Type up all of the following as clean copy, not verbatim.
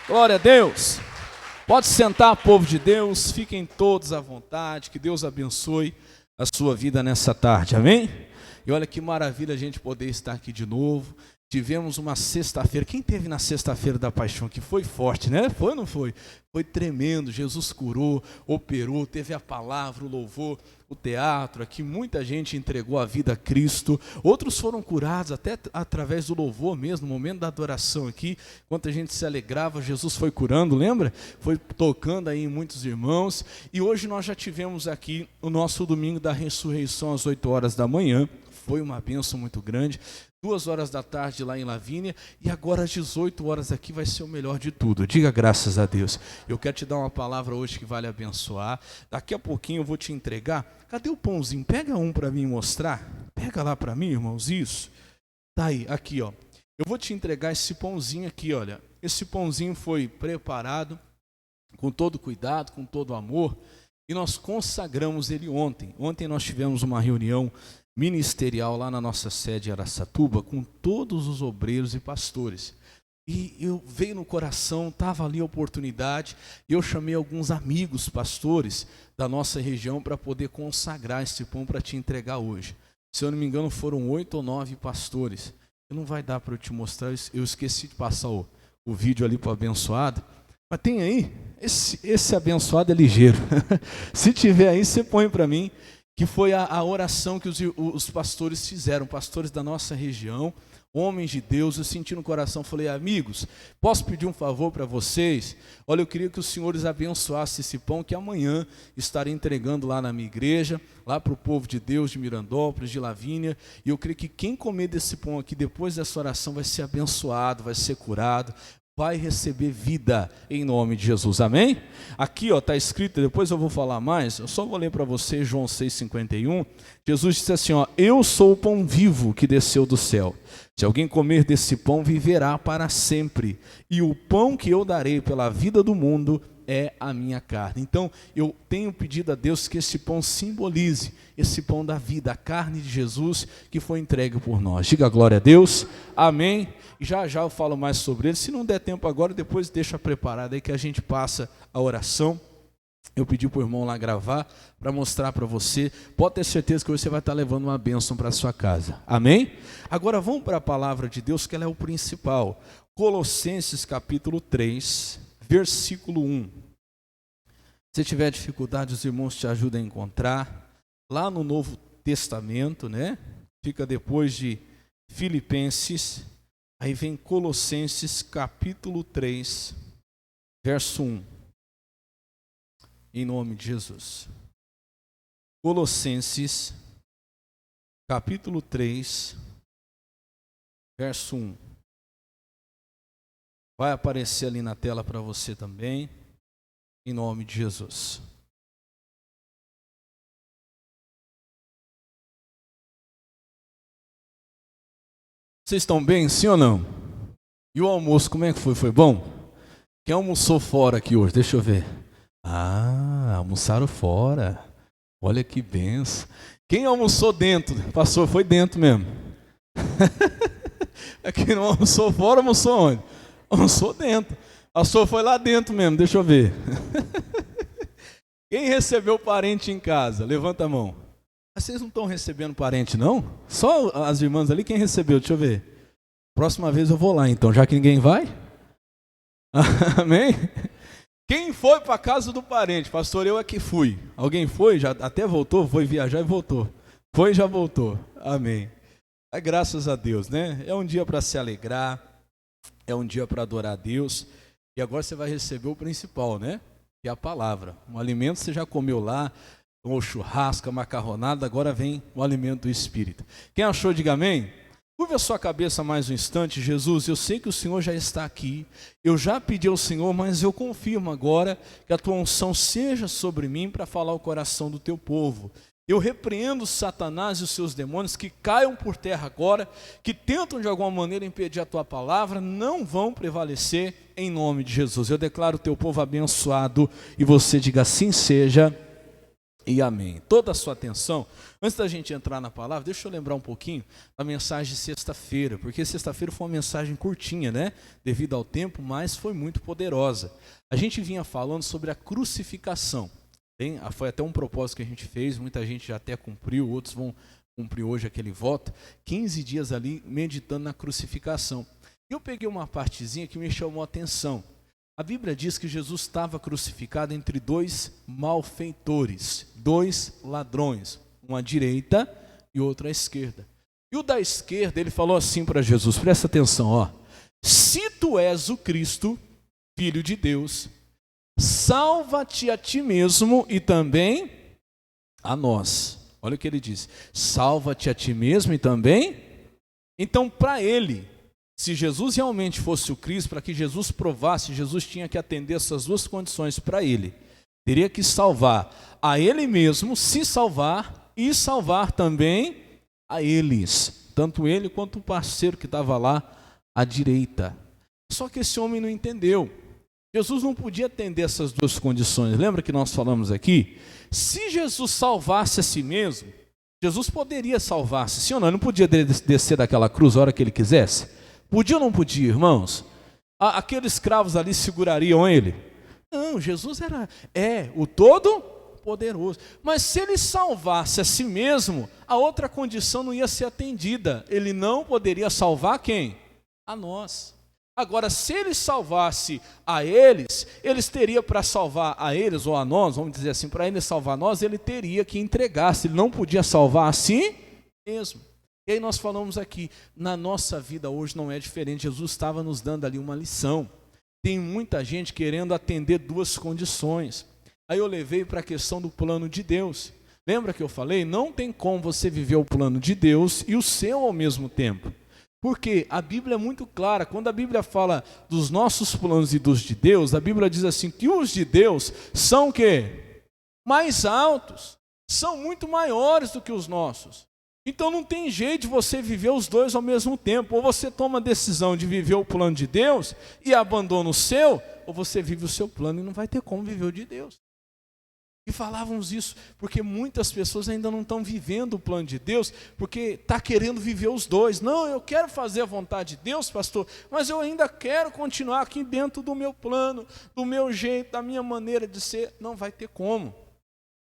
Glória a Deus. Pode sentar, povo de Deus, fiquem todos à vontade, que Deus abençoe a sua vida nessa tarde, amém? E olha que maravilha a gente poder estar aqui de novo. Tivemos uma sexta-feira, quem teve na sexta-feira da paixão, que foi forte, né? Foi ou não foi? Foi tremendo, Jesus curou, operou, teve a palavra, o louvor, o teatro, aqui muita gente entregou a vida a Cristo, outros foram curados até através do louvor mesmo, no momento da adoração aqui, enquanto a gente se alegrava, Jesus foi curando, lembra? Foi tocando aí em muitos irmãos, e hoje nós já tivemos aqui o nosso domingo da ressurreição às 8 horas da manhã, foi uma bênção muito grande, 2 horas da tarde lá em Lavínia, e agora às 18 horas aqui vai ser o melhor de tudo, diga graças a Deus. Eu quero te dar uma palavra hoje que vale abençoar, daqui a pouquinho eu vou te entregar, cadê o pãozinho? Pega um para mim mostrar, pega lá para mim, irmãos, isso, tá aí, aqui ó, eu vou te entregar esse pãozinho aqui, olha, esse pãozinho foi preparado com todo cuidado, com todo amor, e nós consagramos ele ontem nós tivemos uma reunião ministerial lá na nossa sede em Araçatuba, com todos os obreiros e pastores. E eu veio no coração, estava ali a oportunidade, e eu chamei alguns amigos pastores da nossa região para poder consagrar esse pão para te entregar hoje. Se eu não me engano, foram 8 ou 9 pastores. Não vai dar para eu te mostrar, eu esqueci de passar o vídeo ali para o abençoado. Mas tem aí, esse abençoado é ligeiro. Se tiver aí, você põe para mim. Que foi a oração que os pastores fizeram, pastores da nossa região, homens de Deus. Eu senti no coração, falei, amigos, posso pedir um favor para vocês? Olha, eu queria que os senhores abençoassem esse pão que amanhã estarei entregando lá na minha igreja, lá para o povo de Deus de Mirandópolis, de Lavínia, e eu creio que quem comer desse pão aqui, depois dessa oração, vai ser abençoado, vai ser curado, vai receber vida em nome de Jesus, amém? Aqui está escrito, depois eu vou falar mais, eu só vou ler para você João 6,51, Jesus disse assim, eu sou o pão vivo que desceu do céu, se alguém comer desse pão viverá para sempre, e o pão que eu darei pela vida do mundo é a minha carne. Então eu tenho pedido a Deus que esse pão simbolize esse pão da vida, a carne de Jesus que foi entregue por nós. Diga glória a Deus, amém. E já eu falo mais sobre ele, se não der tempo agora, depois deixa preparado aí que a gente passa a oração. Eu pedi para o irmão lá gravar, para mostrar para você, pode ter certeza que você vai estar levando uma bênção para a sua casa, amém? Agora vamos para a palavra de Deus, que ela é o principal, Colossenses capítulo 3, versículo 1, se tiver dificuldade, os irmãos te ajudam a encontrar, lá no Novo Testamento, né? Fica depois de Filipenses, aí vem Colossenses capítulo 3, verso 1, em nome de Jesus. Colossenses capítulo 3, verso 1. Vai aparecer ali na tela para você também, em nome de Jesus. Vocês estão bem, sim ou não? E o almoço, como é que foi? Foi bom? Quem almoçou fora aqui hoje? Deixa eu ver. Almoçaram fora. Olha que benção. Quem almoçou dentro? Passou, foi dentro mesmo. Quem não almoçou fora, almoçou onde? Almoçou dentro. Passou, foi lá dentro mesmo, deixa eu ver. Quem recebeu parente em casa? Levanta a mão. Vocês não estão recebendo parente, não? Só as irmãs ali, quem recebeu? Deixa eu ver. Próxima vez eu vou lá, então, já que ninguém vai. Amém? Quem foi para a casa do parente? Pastor, eu é que fui. Alguém foi? Já até voltou? Foi viajar e voltou. Foi e já voltou. Amém. Graças a Deus, né? É um dia para se alegrar, é um dia para adorar a Deus. E agora você vai receber o principal, né? Que é a palavra. Um alimento você já comeu lá, o churrasco, a macarronada, agora vem o alimento do Espírito. Quem achou, diga amém. Curva a sua cabeça mais um instante. Jesus, eu sei que o Senhor já está aqui, eu já pedi ao Senhor, mas eu confirmo agora que a tua unção seja sobre mim para falar o coração do teu povo. Eu repreendo Satanás e os seus demônios que caiam por terra agora, que tentam de alguma maneira impedir a tua palavra, não vão prevalecer em nome de Jesus. Eu declaro o teu povo abençoado e você diga assim seja. e amém. Toda a sua atenção. Antes da gente entrar na palavra, deixa eu lembrar um pouquinho da mensagem de sexta-feira, porque sexta-feira foi uma mensagem curtinha, né? Devido ao tempo, mas foi muito poderosa. A gente vinha falando sobre a crucificação. Foi até um propósito que a gente fez, muita gente já até cumpriu, outros vão cumprir hoje aquele voto. 15 dias ali meditando na crucificação. Eu peguei uma partezinha que me chamou a atenção. A Bíblia diz que Jesus estava crucificado entre dois malfeitores, dois ladrões, um à direita e outro à esquerda. E o da esquerda, ele falou assim para Jesus, presta atenção, ó. Se tu és o Cristo, Filho de Deus, salva-te a ti mesmo e também a nós. Olha o que ele diz, salva-te a ti mesmo e também. Então, para ele, se Jesus realmente fosse o Cristo, para que Jesus provasse, Jesus tinha que atender essas duas condições para ele. Teria que salvar a ele mesmo, se salvar e salvar também a eles. Tanto ele quanto o parceiro que estava lá à direita. Só que esse homem não entendeu. Jesus não podia atender essas duas condições. Lembra que nós falamos aqui? Se Jesus salvasse a si mesmo, Jesus poderia salvar-se. Sim ou não? Ele não podia descer daquela cruz a hora que ele quisesse? Podia ou não podia, irmãos? Aqueles escravos ali segurariam ele? Não, Jesus é o Todo-Poderoso. Mas se ele salvasse a si mesmo, a outra condição não ia ser atendida. Ele não poderia salvar quem? A nós. Agora, se ele salvasse a eles teria para salvar a eles ou a nós, vamos dizer assim, para ele salvar nós, ele teria que entregar-se. Ele não podia salvar a si mesmo. E aí nós falamos aqui, na nossa vida hoje não é diferente, Jesus estava nos dando ali uma lição. Tem muita gente querendo atender duas condições. Aí eu levei para a questão do plano de Deus. Lembra que eu falei? Não tem como você viver o plano de Deus e o seu ao mesmo tempo. Porque a Bíblia é muito clara, quando a Bíblia fala dos nossos planos e dos de Deus, a Bíblia diz assim, que os de Deus são o quê? Mais altos, são muito maiores do que os nossos. Então não tem jeito de você viver os dois ao mesmo tempo. Ou você toma a decisão de viver o plano de Deus e abandona o seu, ou você vive o seu plano e não vai ter como viver o de Deus. E falávamos isso porque muitas pessoas ainda não estão vivendo o plano de Deus, porque está querendo viver os dois. Não, eu quero fazer a vontade de Deus, pastor, mas eu ainda quero continuar aqui dentro do meu plano, do meu jeito, da minha maneira de ser. Não vai ter como.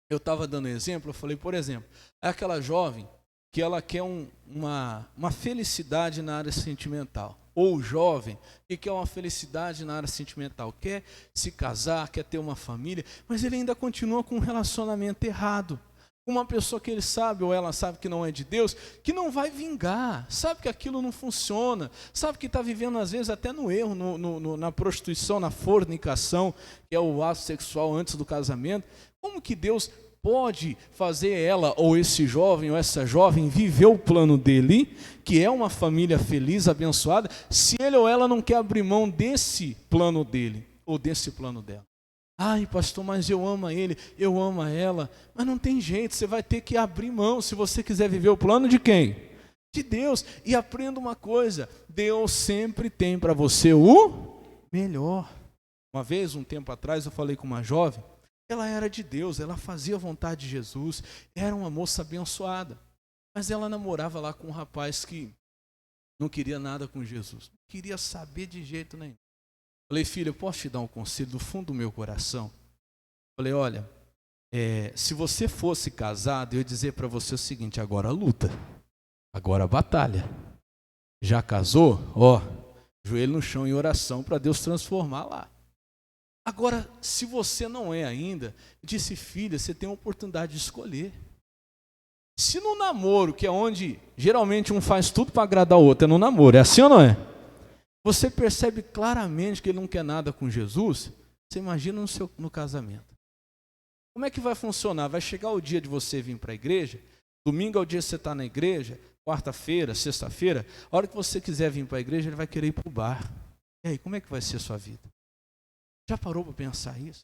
Eu estava dando exemplo, eu falei, por exemplo, é aquela jovem que ela quer uma felicidade na área sentimental. Ou jovem que quer uma felicidade na área sentimental. Quer se casar, quer ter uma família, mas ele ainda continua com um relacionamento errado. Uma pessoa que ele sabe ou ela sabe que não é de Deus, que não vai vingar, sabe que aquilo não funciona, sabe que está vivendo às vezes até no erro, na prostituição, na fornicação, que é o ato sexual antes do casamento. Como que Deus pode fazer ela ou esse jovem ou essa jovem viver o plano dele, que é uma família feliz, abençoada, se ele ou ela não quer abrir mão desse plano dele ou desse plano dela? Ai, pastor, mas eu amo ele, eu amo ela, mas não tem jeito, você vai ter que abrir mão se você quiser viver o plano de quem? De Deus. E aprenda uma coisa, Deus sempre tem para você o melhor. Uma vez, um tempo atrás, eu falei com uma jovem. Ela era de Deus, ela fazia a vontade de Jesus, era uma moça abençoada. Mas ela namorava lá com um rapaz que não queria nada com Jesus. Não queria saber de jeito nenhum. Falei, filha, eu posso te dar um conselho do fundo do meu coração? Falei, olha, se você fosse casado, eu ia dizer para você o seguinte, agora luta, agora batalha. Já casou? Ó, joelho no chão em oração para Deus transformar lá. Agora, se você não é ainda, disse, filha, você tem a oportunidade de escolher. Se no namoro, que é onde geralmente um faz tudo para agradar o outro, é no namoro, é assim ou não é? Você percebe claramente que ele não quer nada com Jesus, você imagina no casamento. Como é que vai funcionar? Vai chegar o dia de você vir para a igreja, domingo é o dia que você está na igreja, quarta-feira, sexta-feira, a hora que você quiser vir para a igreja, ele vai querer ir para o bar. E aí, como é que vai ser a sua vida? Já parou para pensar isso?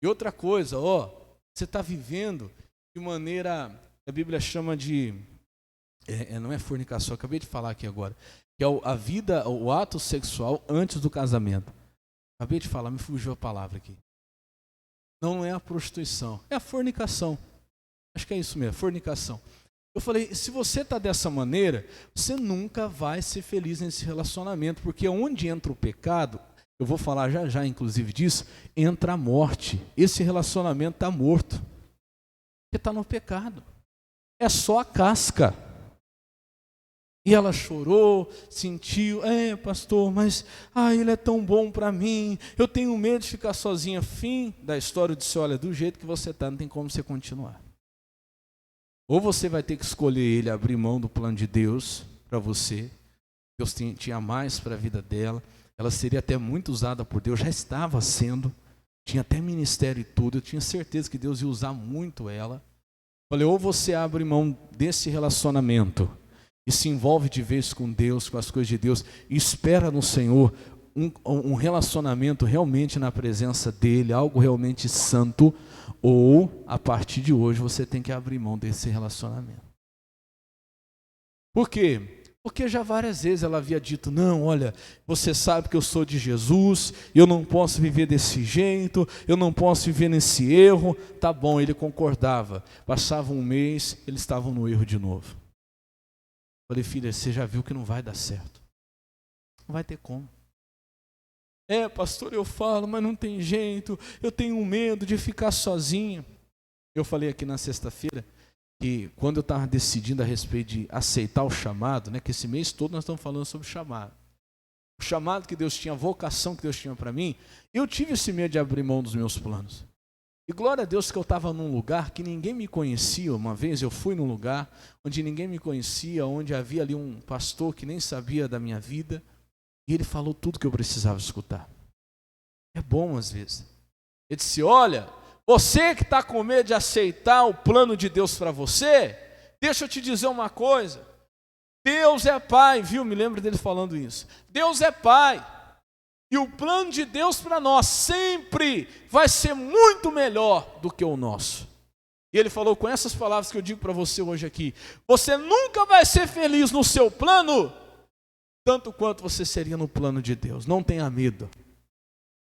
E outra coisa, você está vivendo de maneira, a Bíblia chama de, não é fornicação, eu acabei de falar aqui agora, que é a vida, o ato sexual antes do casamento. Acabei de falar, me fugiu a palavra aqui. Não é a prostituição, é a fornicação. Acho que é isso mesmo, fornicação. Eu falei, se você está dessa maneira, você nunca vai ser feliz nesse relacionamento, porque onde entra o pecado, eu vou falar já já inclusive disso, entra a morte. Esse relacionamento está morto, porque está no pecado. É só a casca. E ela chorou, sentiu, pastor, mas ele é tão bom para mim, eu tenho medo de ficar sozinha. Fim da história de você, olha, do jeito que você está, não tem como você continuar. Ou você vai ter que escolher ele, abrir mão do plano de Deus para você. Deus tinha mais para a vida dela. Ela seria até muito usada por Deus, já estava sendo. Tinha até ministério e tudo. Eu tinha certeza que Deus ia usar muito ela. Falei, ou você abre mão desse relacionamento e se envolve de vez com Deus, com as coisas de Deus, e espera no Senhor um relacionamento realmente na presença dEle, algo realmente santo, ou a partir de hoje você tem que abrir mão desse relacionamento. Por quê? Porque já várias vezes ela havia dito, não, olha, você sabe que eu sou de Jesus, eu não posso viver desse jeito, eu não posso viver nesse erro. Tá bom, ele concordava. Passava um mês, eles estavam no erro de novo. Falei, filha, você já viu que não vai dar certo. Não vai ter como. Pastor, eu falo, mas não tem jeito, eu tenho medo de ficar sozinha. Eu falei aqui na sexta-feira, que quando eu estava decidindo a respeito de aceitar o chamado, que esse mês todo nós estamos falando sobre chamado. O chamado que Deus tinha, a vocação que Deus tinha para mim, eu tive esse medo de abrir mão dos meus planos. E glória a Deus que eu estava num lugar que ninguém me conhecia. Uma vez eu fui num lugar onde ninguém me conhecia, onde havia ali um pastor que nem sabia da minha vida, e ele falou tudo que eu precisava escutar. É bom às vezes. Ele disse, olha, você que está com medo de aceitar o plano de Deus para você, deixa eu te dizer uma coisa. Deus é Pai, viu? Me lembro dele falando isso. Deus é Pai. E o plano de Deus para nós sempre vai ser muito melhor do que o nosso. E ele falou com essas palavras que eu digo para você hoje aqui. Você nunca vai ser feliz no seu plano, tanto quanto você seria no plano de Deus. Não tenha medo.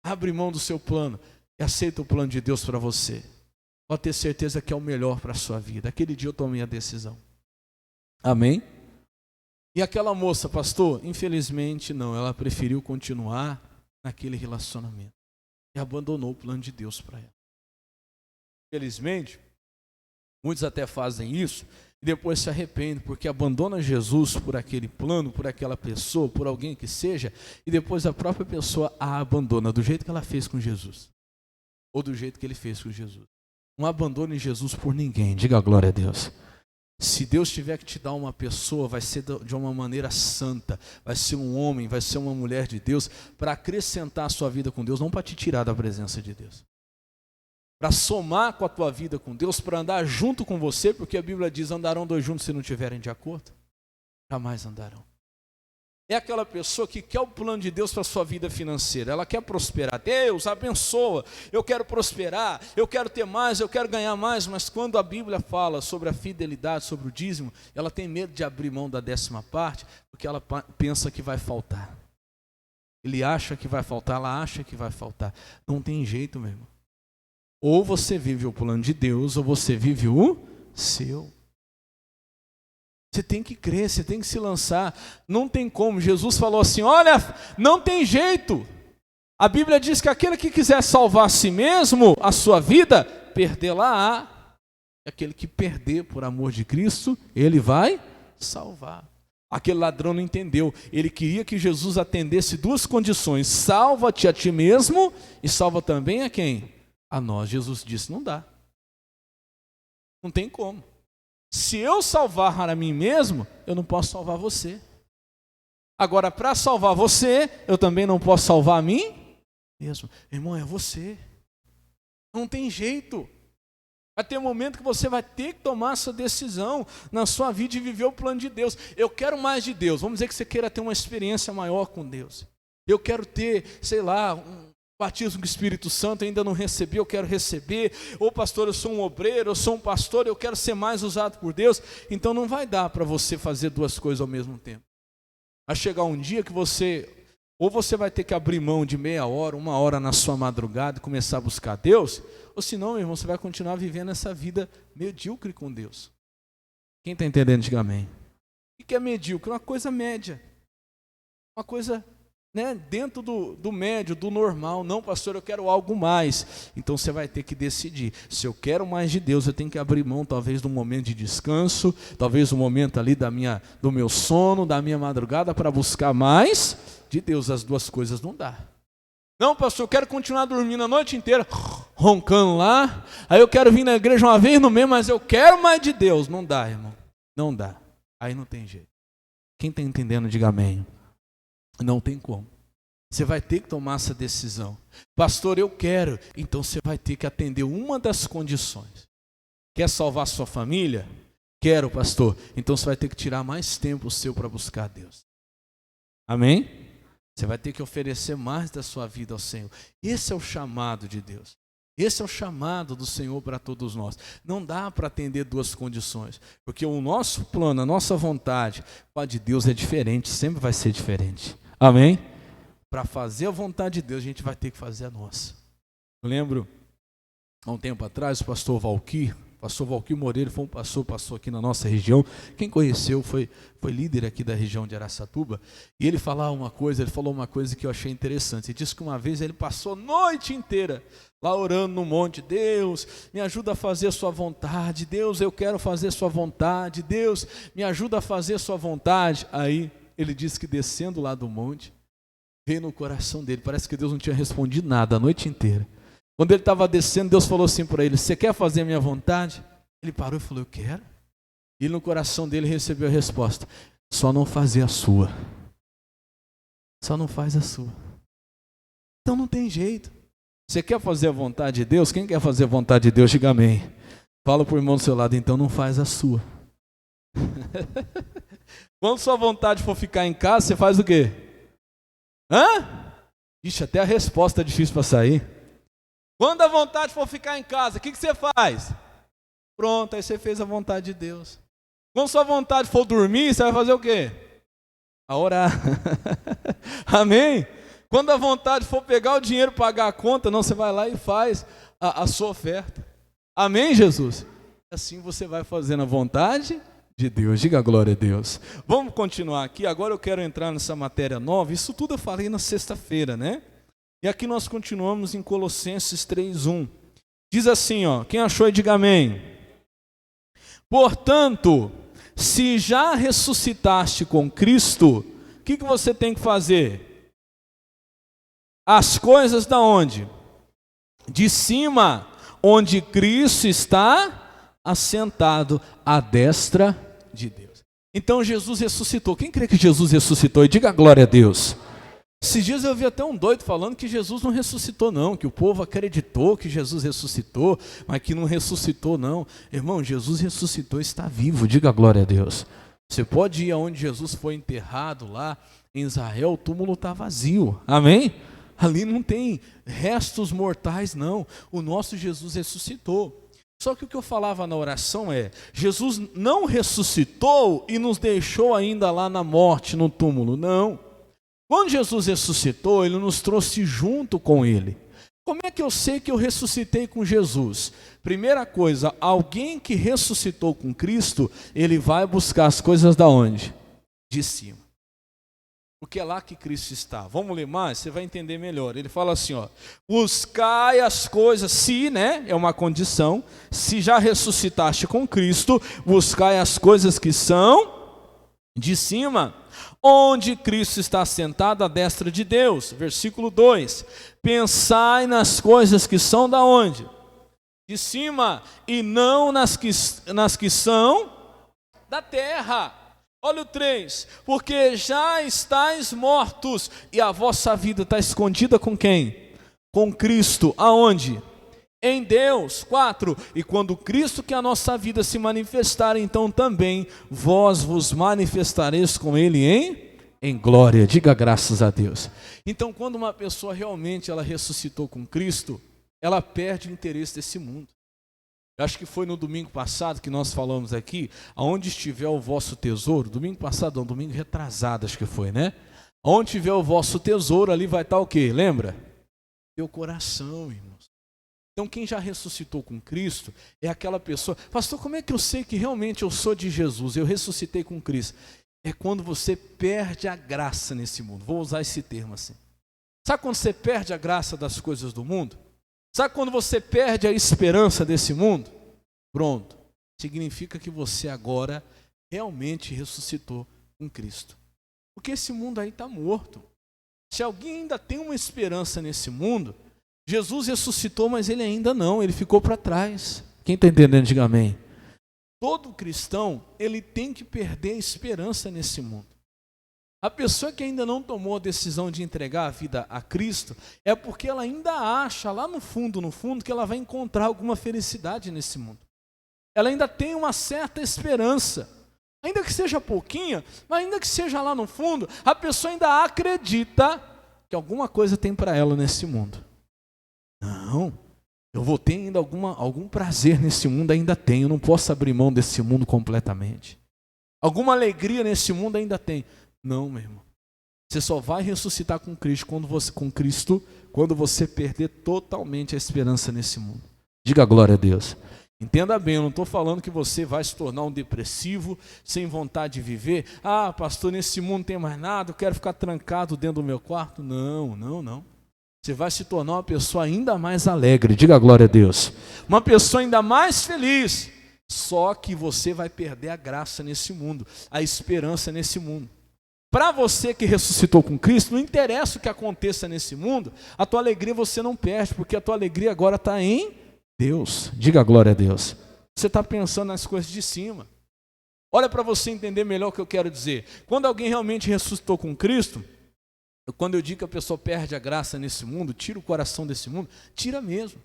Abre mão do seu plano e aceita o plano de Deus para você. Pode ter certeza que é o melhor para a sua vida. Aquele dia eu tomei a decisão. Amém? E aquela moça, pastor, infelizmente não, ela preferiu continuar naquele relacionamento e abandonou o plano de Deus para ela. Infelizmente, muitos até fazem isso e depois se arrependem, porque abandona Jesus por aquele plano, por aquela pessoa, por alguém que seja, e depois a própria pessoa a abandona, do jeito que ela fez com Jesus, ou do jeito que ele fez com Jesus. Não abandone Jesus por ninguém, diga glória a Deus. Se Deus tiver que te dar uma pessoa, vai ser de uma maneira santa, vai ser um homem, vai ser uma mulher de Deus, para acrescentar a sua vida com Deus, não para te tirar da presença de Deus. Para somar com a tua vida com Deus, para andar junto com você, porque a Bíblia diz, andarão dois juntos se não estiverem de acordo? Jamais andarão. É aquela pessoa que quer o plano de Deus para a sua vida financeira, ela quer prosperar. Deus abençoa, eu quero prosperar, eu quero ter mais, eu quero ganhar mais, mas quando a Bíblia fala sobre a fidelidade, sobre o dízimo, ela tem medo de abrir mão da 10ª parte, porque ela pensa que vai faltar. Ele acha que vai faltar, ela acha que vai faltar. Não tem jeito, meu irmão. Ou você vive o plano de Deus, ou você vive o seu. Você tem que crer, você tem que se lançar. Não tem como. Jesus falou assim, olha, não tem jeito. A Bíblia diz que aquele que quiser salvar a si mesmo, a sua vida, perdê-la-á. Aquele que perder por amor de Cristo, ele vai salvar. Aquele ladrão não entendeu. Ele queria que Jesus atendesse 2 condições. Salva-te a ti mesmo e salva também a quem? A nós. Jesus disse, não dá. Não tem como. Se eu salvar a mim mesmo, eu não posso salvar você. Agora, para salvar você, eu também não posso salvar a mim mesmo. Irmão, é você. Não tem jeito. Vai ter um momento que você vai ter que tomar essa decisão na sua vida e viver o plano de Deus. Eu quero mais de Deus. Vamos dizer que você queira ter uma experiência maior com Deus. Eu quero ter, sei lá, batismo com o Espírito Santo, ainda não recebi, eu quero receber. Ou pastor, eu sou um obreiro, eu sou um pastor, eu quero ser mais usado por Deus. Então não vai dar para você fazer 2 coisas ao mesmo tempo. Vai chegar um dia que ou você vai ter que abrir mão de meia hora, 1 hora na sua madrugada e começar a buscar Deus, ou Ou senão, meu irmão, você vai continuar vivendo essa vida medíocre com Deus. Quem está entendendo, diga amém. O que é medíocre? Uma coisa média. Uma coisa, né, dentro do médio, do normal. Não, pastor, eu quero algo mais. Então você vai ter que decidir. Se eu quero mais de Deus, eu tenho que abrir mão talvez de um momento de descanso, talvez um momento ali do meu sono, da minha madrugada, para buscar mais de Deus. As duas coisas não dá. Não, pastor, eu quero continuar dormindo a noite inteira, roncando lá. Aí eu quero vir na igreja uma vez no mês, mas eu quero mais de Deus. Não dá, irmão. Não dá. Aí não tem jeito. Quem está entendendo, diga amém. Não tem como. Você vai ter que tomar essa decisão. Pastor, eu quero. Então você vai ter que atender uma das condições. Quer salvar sua família? Quero, pastor. Então você vai ter que tirar mais tempo seu para buscar Deus. Amém? Você vai ter que oferecer mais da sua vida ao Senhor. Esse é o chamado de Deus. Esse é o chamado do Senhor para todos nós. Não dá para atender duas condições. Porque o nosso plano, a nossa vontade, a de Deus é diferente, sempre vai ser diferente. Amém? Para fazer a vontade de Deus, a gente vai ter que fazer a nossa. Eu lembro, há um tempo atrás, o pastor Valquir Moreira foi um pastor, passou aqui na nossa região. Quem conheceu foi líder aqui da região de Araçatuba. E ele falou uma coisa que eu achei interessante. Ele disse que uma vez ele passou a noite inteira lá orando no monte. Deus, me ajuda a fazer a sua vontade. Deus, eu quero fazer a sua vontade. Deus, me ajuda a fazer a sua vontade. Aí ele disse que descendo lá do monte, veio no coração dele. Parece que Deus não tinha respondido nada a noite inteira. Quando ele estava descendo, Deus falou assim para ele: você quer fazer a minha vontade? Ele parou e falou: eu quero. E no coração dele recebeu a resposta: só não fazer a sua. Só não faz a sua. Então não tem jeito. Você quer fazer a vontade de Deus? Quem quer fazer a vontade de Deus, diga amém. Fala para o irmão do seu lado: então não faz a sua. Quando sua vontade for ficar em casa, você faz o quê? Ixi, até a resposta é difícil para sair. Quando a vontade for ficar em casa, o que você faz? Pronto, aí você fez a vontade de Deus. Quando sua vontade for dormir, você vai fazer o quê? A orar. Amém? Quando a vontade for pegar o dinheiro, pagar a conta, não, você vai lá e faz a sua oferta. Amém, Jesus? Assim você vai fazendo a vontade de Deus. Diga glória a Deus. Vamos continuar aqui. Agora eu quero entrar nessa matéria nova. Isso tudo eu falei na sexta-feira, né? E aqui nós continuamos em Colossenses 3:1. Diz assim, quem achou aí, diga amém. Portanto, se já ressuscitaste com Cristo, o que você tem que fazer? As coisas da onde? De cima, onde Cristo está assentado à destra de Deus. Então Jesus ressuscitou. Quem crê que Jesus ressuscitou? E diga glória a Deus. Esses dias eu vi até um doido falando que Jesus não ressuscitou não, que o povo acreditou que Jesus ressuscitou, mas que não ressuscitou não. Irmão, Jesus ressuscitou, está vivo, diga glória a Deus. Você pode ir aonde Jesus foi enterrado lá em Israel, o túmulo está vazio, amém? Ali não tem restos mortais não, o nosso Jesus ressuscitou. Só que o que eu falava na oração é, Jesus não ressuscitou e nos deixou ainda lá na morte, no túmulo, não. Quando Jesus ressuscitou, Ele nos trouxe junto com Ele. Como é que eu sei que eu ressuscitei com Jesus? Primeira coisa, alguém que ressuscitou com Cristo, ele vai buscar as coisas da onde? De cima. Porque é lá que Cristo está. Vamos ler mais? Você vai entender melhor. Ele fala assim, buscai as coisas, se, né, é uma condição, se já ressuscitaste com Cristo, buscai as coisas que são de cima, onde Cristo está sentado à destra de Deus. Versículo 2, pensai nas coisas que são da onde? De cima, e não nas que são da terra. Olha o 3, porque já estáis mortos, e a vossa vida está escondida com quem? Com Cristo, aonde? Em Deus. 4, e quando Cristo, que é a nossa vida, se manifestar, então também vós vos manifestareis com Ele em glória. Diga graças a Deus. Então, quando uma pessoa realmente ela ressuscitou com Cristo, ela perde o interesse desse mundo. Eu acho que foi no domingo passado que nós falamos aqui, aonde estiver o vosso tesouro, domingo passado, não, domingo retrasado acho que foi, né? Onde tiver o vosso tesouro, ali vai estar o quê? Lembra? Teu coração, irmãos. Então quem já ressuscitou com Cristo é aquela pessoa, pastor, como é que eu sei que realmente eu sou de Jesus, eu ressuscitei com Cristo? É quando você perde a graça nesse mundo, vou usar esse termo assim. Sabe quando você perde a graça das coisas do mundo? Sabe quando você perde a esperança desse mundo? Pronto, significa que você agora realmente ressuscitou com Cristo. Porque esse mundo aí está morto. Se alguém ainda tem uma esperança nesse mundo, Jesus ressuscitou, mas ele ainda não, ele ficou para trás. Quem está entendendo, diga amém. Todo cristão, ele tem que perder a esperança nesse mundo. A pessoa que ainda não tomou a decisão de entregar a vida a Cristo, é porque ela ainda acha lá no fundo, que ela vai encontrar alguma felicidade nesse mundo. Ela ainda tem uma certa esperança, ainda que seja pouquinha, mas ainda que seja lá no fundo, a pessoa ainda acredita que alguma coisa tem para ela nesse mundo. Não, eu vou ter ainda algum prazer nesse mundo, ainda tenho, não posso abrir mão desse mundo completamente. Alguma alegria nesse mundo ainda tem. Não, meu irmão. Você só vai ressuscitar com Cristo quando você perder totalmente a esperança nesse mundo. Diga glória a Deus. Entenda bem, eu não estou falando que você vai se tornar um depressivo, sem vontade de viver. Ah, pastor, nesse mundo não tem mais nada, eu quero ficar trancado dentro do meu quarto. Não. Você vai se tornar uma pessoa ainda mais alegre, diga glória a Deus. Uma pessoa ainda mais feliz. Só que você vai perder a graça nesse mundo, a esperança nesse mundo. Para você que ressuscitou com Cristo, não interessa o que aconteça nesse mundo, a tua alegria você não perde, porque a tua alegria agora está em Deus. Diga glória a Deus. Você está pensando nas coisas de cima. Olha para você entender melhor o que eu quero dizer. Quando alguém realmente ressuscitou com Cristo, quando eu digo que a pessoa perde a graça nesse mundo, tira o coração desse mundo, tira mesmo.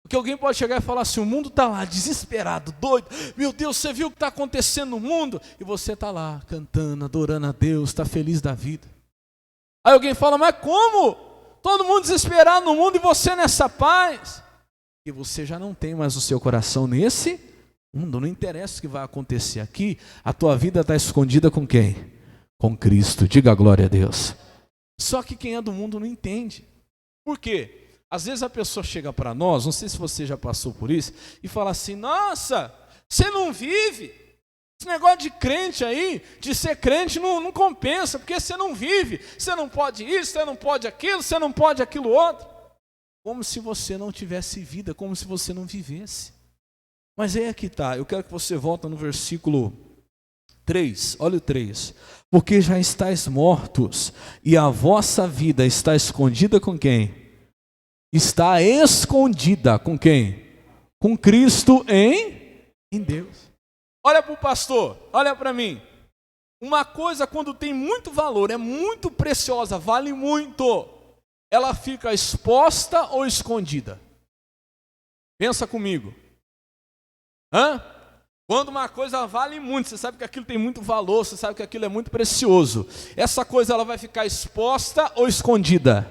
Porque alguém pode chegar e falar assim, o mundo está lá, desesperado, doido, meu Deus, você viu o que está acontecendo no mundo? E você está lá, cantando, adorando a Deus, está feliz da vida. Aí alguém fala, mas como? Todo mundo desesperado no mundo e você nessa paz? E você já não tem mais o seu coração nesse mundo, não interessa o que vai acontecer aqui, a tua vida está escondida com quem? Com Cristo, diga a glória a Deus. Só que quem é do mundo não entende. Por quê? Às vezes a pessoa chega para nós, não sei se você já passou por isso, e fala assim, nossa, você não vive, esse negócio de crente aí, de ser crente não compensa, porque você não vive, você não pode isso, você não pode aquilo, você não pode aquilo outro. Como se você não tivesse vida, como se você não vivesse. Mas aí é que está, eu quero que você volte no versículo 3, olha o 3. Porque já estáis mortos, e a vossa vida está escondida com quem? Está escondida com quem? Com Cristo em Deus. Olha para o pastor, olha para mim. Uma coisa quando tem muito valor, é muito preciosa, vale muito, ela fica exposta ou escondida? Pensa comigo. Quando uma coisa vale muito, você sabe que aquilo tem muito valor, você sabe que aquilo é muito precioso. Essa coisa ela vai ficar exposta ou escondida?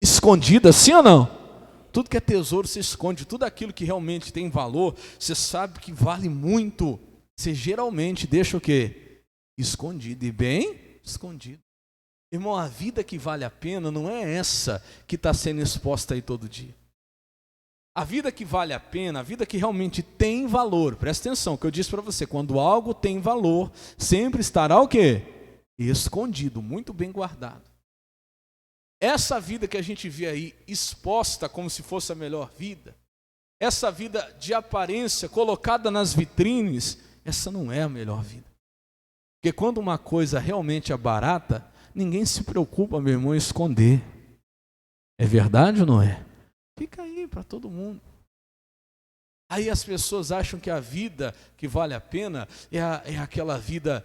Escondida, sim ou não? Tudo que é tesouro se esconde, tudo aquilo que realmente tem valor, você sabe que vale muito, você geralmente deixa o quê? Escondido, e bem escondido. Irmão, a vida que vale a pena não é essa que está sendo exposta aí todo dia. A vida que vale a pena, a vida que realmente tem valor, presta atenção, que eu disse para você, quando algo tem valor, sempre estará o quê? Escondido, muito bem guardado. Essa vida que a gente vê aí exposta como se fosse a melhor vida, essa vida de aparência colocada nas vitrines, essa não é a melhor vida. Porque quando uma coisa realmente é barata, ninguém se preocupa, meu irmão, em esconder. É verdade ou não é? Fica aí para todo mundo. Aí as pessoas acham que a vida que vale a pena é aquela vida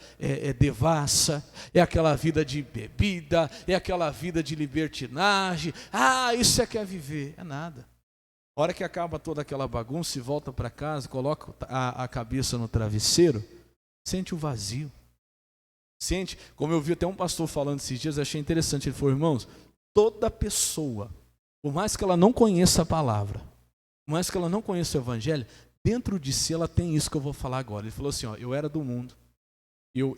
devassa, é aquela vida de bebida, é aquela vida de libertinagem. Ah, isso é que é viver. É nada. A hora que acaba toda aquela bagunça e volta para casa, coloca a cabeça no travesseiro, sente o vazio. Sente, como eu vi até um pastor falando esses dias, achei interessante. Ele falou, irmãos, toda pessoa, por mais que ela não conheça a palavra, mas que ela não conhece o evangelho, dentro de si ela tem isso que eu vou falar agora. Ele falou assim, eu era do mundo, eu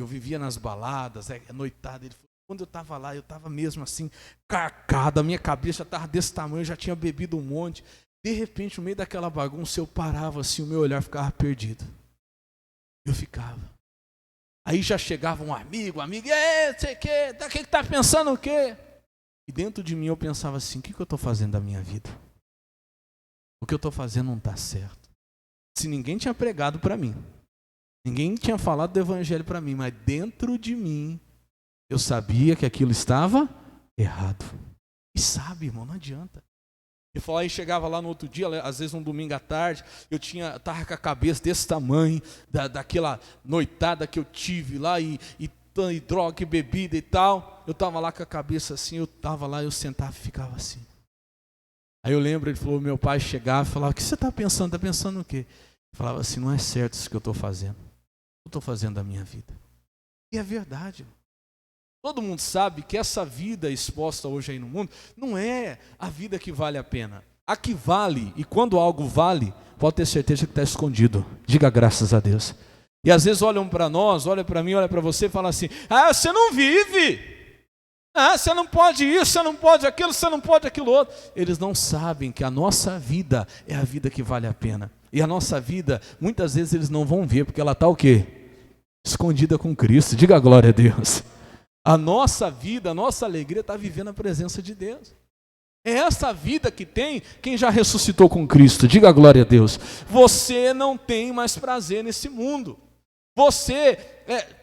vivia nas baladas, noitada. Ele falou, Quando eu estava lá, eu estava mesmo assim, carcado, a minha cabeça estava desse tamanho, eu já tinha bebido um monte. De repente, no meio daquela bagunça, eu parava assim, o meu olhar ficava perdido. Eu ficava. Aí já chegava um amigo, sei o quê, o que está pensando o quê? E dentro de mim eu pensava assim, o que eu estou fazendo da minha vida? O que eu estou fazendo não está certo. Se ninguém tinha pregado para mim, ninguém tinha falado do evangelho para mim, mas dentro de mim, eu sabia que aquilo estava errado. E sabe, irmão, não adianta. Aí chegava lá no outro dia, às vezes um domingo à tarde, eu estava com a cabeça desse tamanho, daquela noitada que eu tive lá, e droga, e bebida e tal. Eu estava lá com a cabeça assim, eu sentava e ficava assim. Aí eu lembro, ele falou, meu pai chegava e falava, o que você está pensando? Está pensando o quê? Eu falava assim, não é certo isso que eu estou fazendo. Eu estou fazendo da minha vida. E é verdade, irmão. Todo mundo sabe que essa vida exposta hoje aí no mundo não é a vida que vale a pena. A que vale, e quando algo vale, pode ter certeza que está escondido. Diga graças a Deus. E às vezes olham para nós, olham para mim, olham para você e falam assim, você não vive. Você não pode isso, você não pode aquilo, você não pode aquilo outro. Eles não sabem que a nossa vida é a vida que vale a pena. E a nossa vida, muitas vezes eles não vão ver, porque ela está o quê? Escondida com Cristo. Diga glória a Deus. A nossa vida, a nossa alegria está vivendo a presença de Deus. É essa vida que tem quem já ressuscitou com Cristo. Diga glória a Deus. Você não tem mais prazer nesse mundo. Você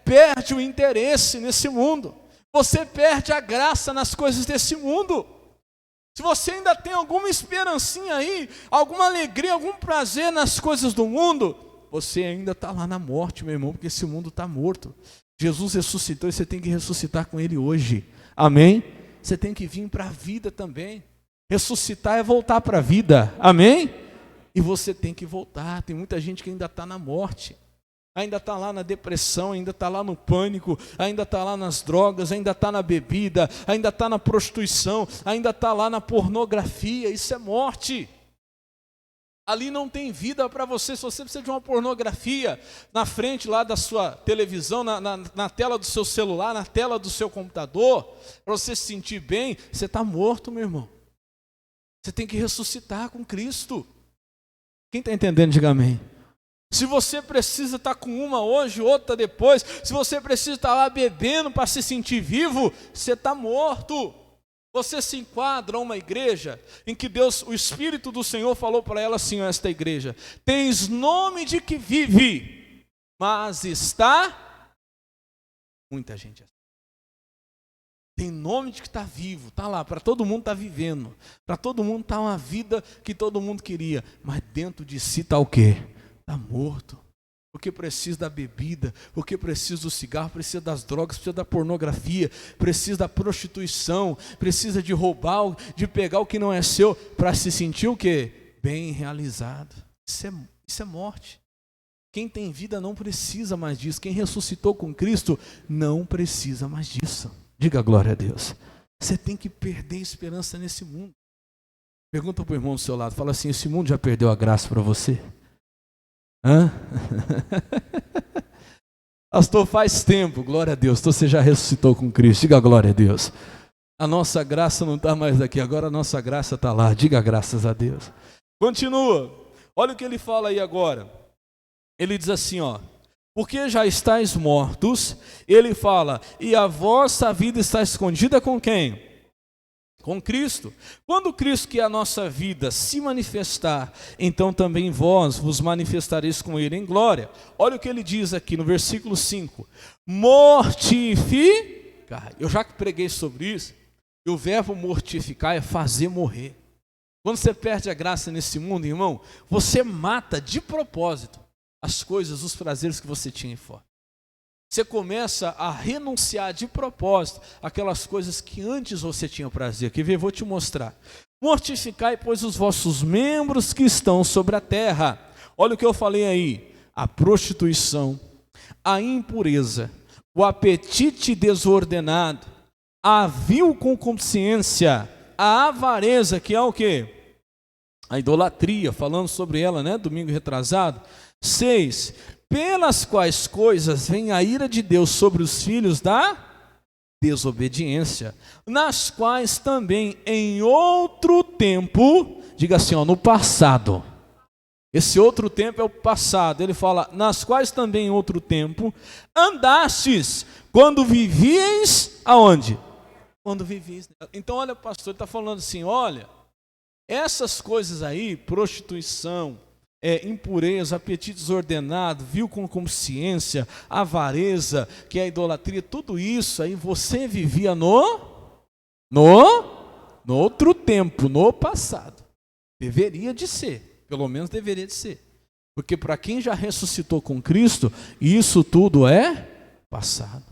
perde o interesse nesse mundo. Você perde a graça nas coisas desse mundo. Se você ainda tem alguma esperancinha aí, alguma alegria, algum prazer nas coisas do mundo, você ainda está lá na morte, meu irmão, porque esse mundo está morto. Jesus ressuscitou e você tem que ressuscitar com Ele hoje. Amém? Você tem que vir para a vida também. Ressuscitar é voltar para a vida. Amém? E você tem que voltar. Tem muita gente que ainda está na morte. Ainda está lá na depressão, ainda está lá no pânico, ainda está lá nas drogas, ainda está na bebida, ainda está na prostituição, ainda está lá na pornografia. Isso é morte. Ali não tem vida para você. Se você precisa de uma pornografia na frente lá da sua televisão, na tela do seu celular, na tela do seu computador, para você se sentir bem, você está morto, meu irmão. Você tem que ressuscitar com Cristo. Quem está entendendo, diga amém. Se você precisa estar com uma hoje, outra depois, se você precisa estar lá bebendo para se sentir vivo, você está morto. Você se enquadra a uma igreja em que Deus, o Espírito do Senhor falou para ela assim, esta igreja, tens nome de que vive, mas está muita gente assim. Tem nome de que está vivo, está lá, para todo mundo está vivendo, para todo mundo está uma vida que todo mundo queria, mas dentro de si está o quê? Está morto. Porque precisa da bebida, porque precisa do cigarro, precisa das drogas, precisa da pornografia, precisa da prostituição, precisa de roubar, de pegar o que não é seu, para se sentir o quê? Bem realizado. Isso é morte. Quem tem vida não precisa mais disso. Quem ressuscitou com Cristo não precisa mais disso. Diga glória a Deus. Você tem que perder a esperança nesse mundo. Pergunta para o irmão do seu lado, fala assim, esse mundo já perdeu a graça para você? Pastor, faz tempo, glória a Deus, você já ressuscitou com Cristo, diga glória a Deus. A nossa graça não está mais aqui, agora a nossa graça está lá, diga graças a Deus. Continua, olha o que ele fala aí agora. Ele diz assim, porque já estáis mortos, ele fala, e a vossa vida está escondida com quem? Com Cristo. Quando Cristo, que é a nossa vida, se manifestar, então também vós vos manifestareis com Ele em glória. Olha o que ele diz aqui no versículo 5. Mortificar. Eu já preguei sobre isso. E o verbo mortificar é fazer morrer. Quando você perde a graça nesse mundo, irmão, você mata de propósito as coisas, os prazeres que você tinha em fora. Você começa a renunciar de propósito aquelas coisas que antes você tinha prazer. Quer ver? Vou te mostrar. Mortificai, pois, os vossos membros que estão sobre a terra. Olha o que eu falei aí. A prostituição, a impureza, o apetite desordenado, a vil concupiscência, a avareza, que é o quê? A idolatria, falando sobre ela, né? Domingo retrasado. 6. Pelas quais coisas vem a ira de Deus sobre os filhos da desobediência, nas quais também em outro tempo, diga assim, no passado. Esse outro tempo é o passado. Ele fala, nas quais também em outro tempo andastes, quando vivíeis aonde? Quando vivíeis. Então, olha, pastor, ele está falando assim, olha, essas coisas aí, prostituição, impureza, apetite desordenado, vil com consciência, avareza, que é a idolatria, tudo isso aí você vivia no outro tempo, no passado. Deveria de ser. Pelo menos deveria de ser. Porque para quem já ressuscitou com Cristo, isso tudo é passado.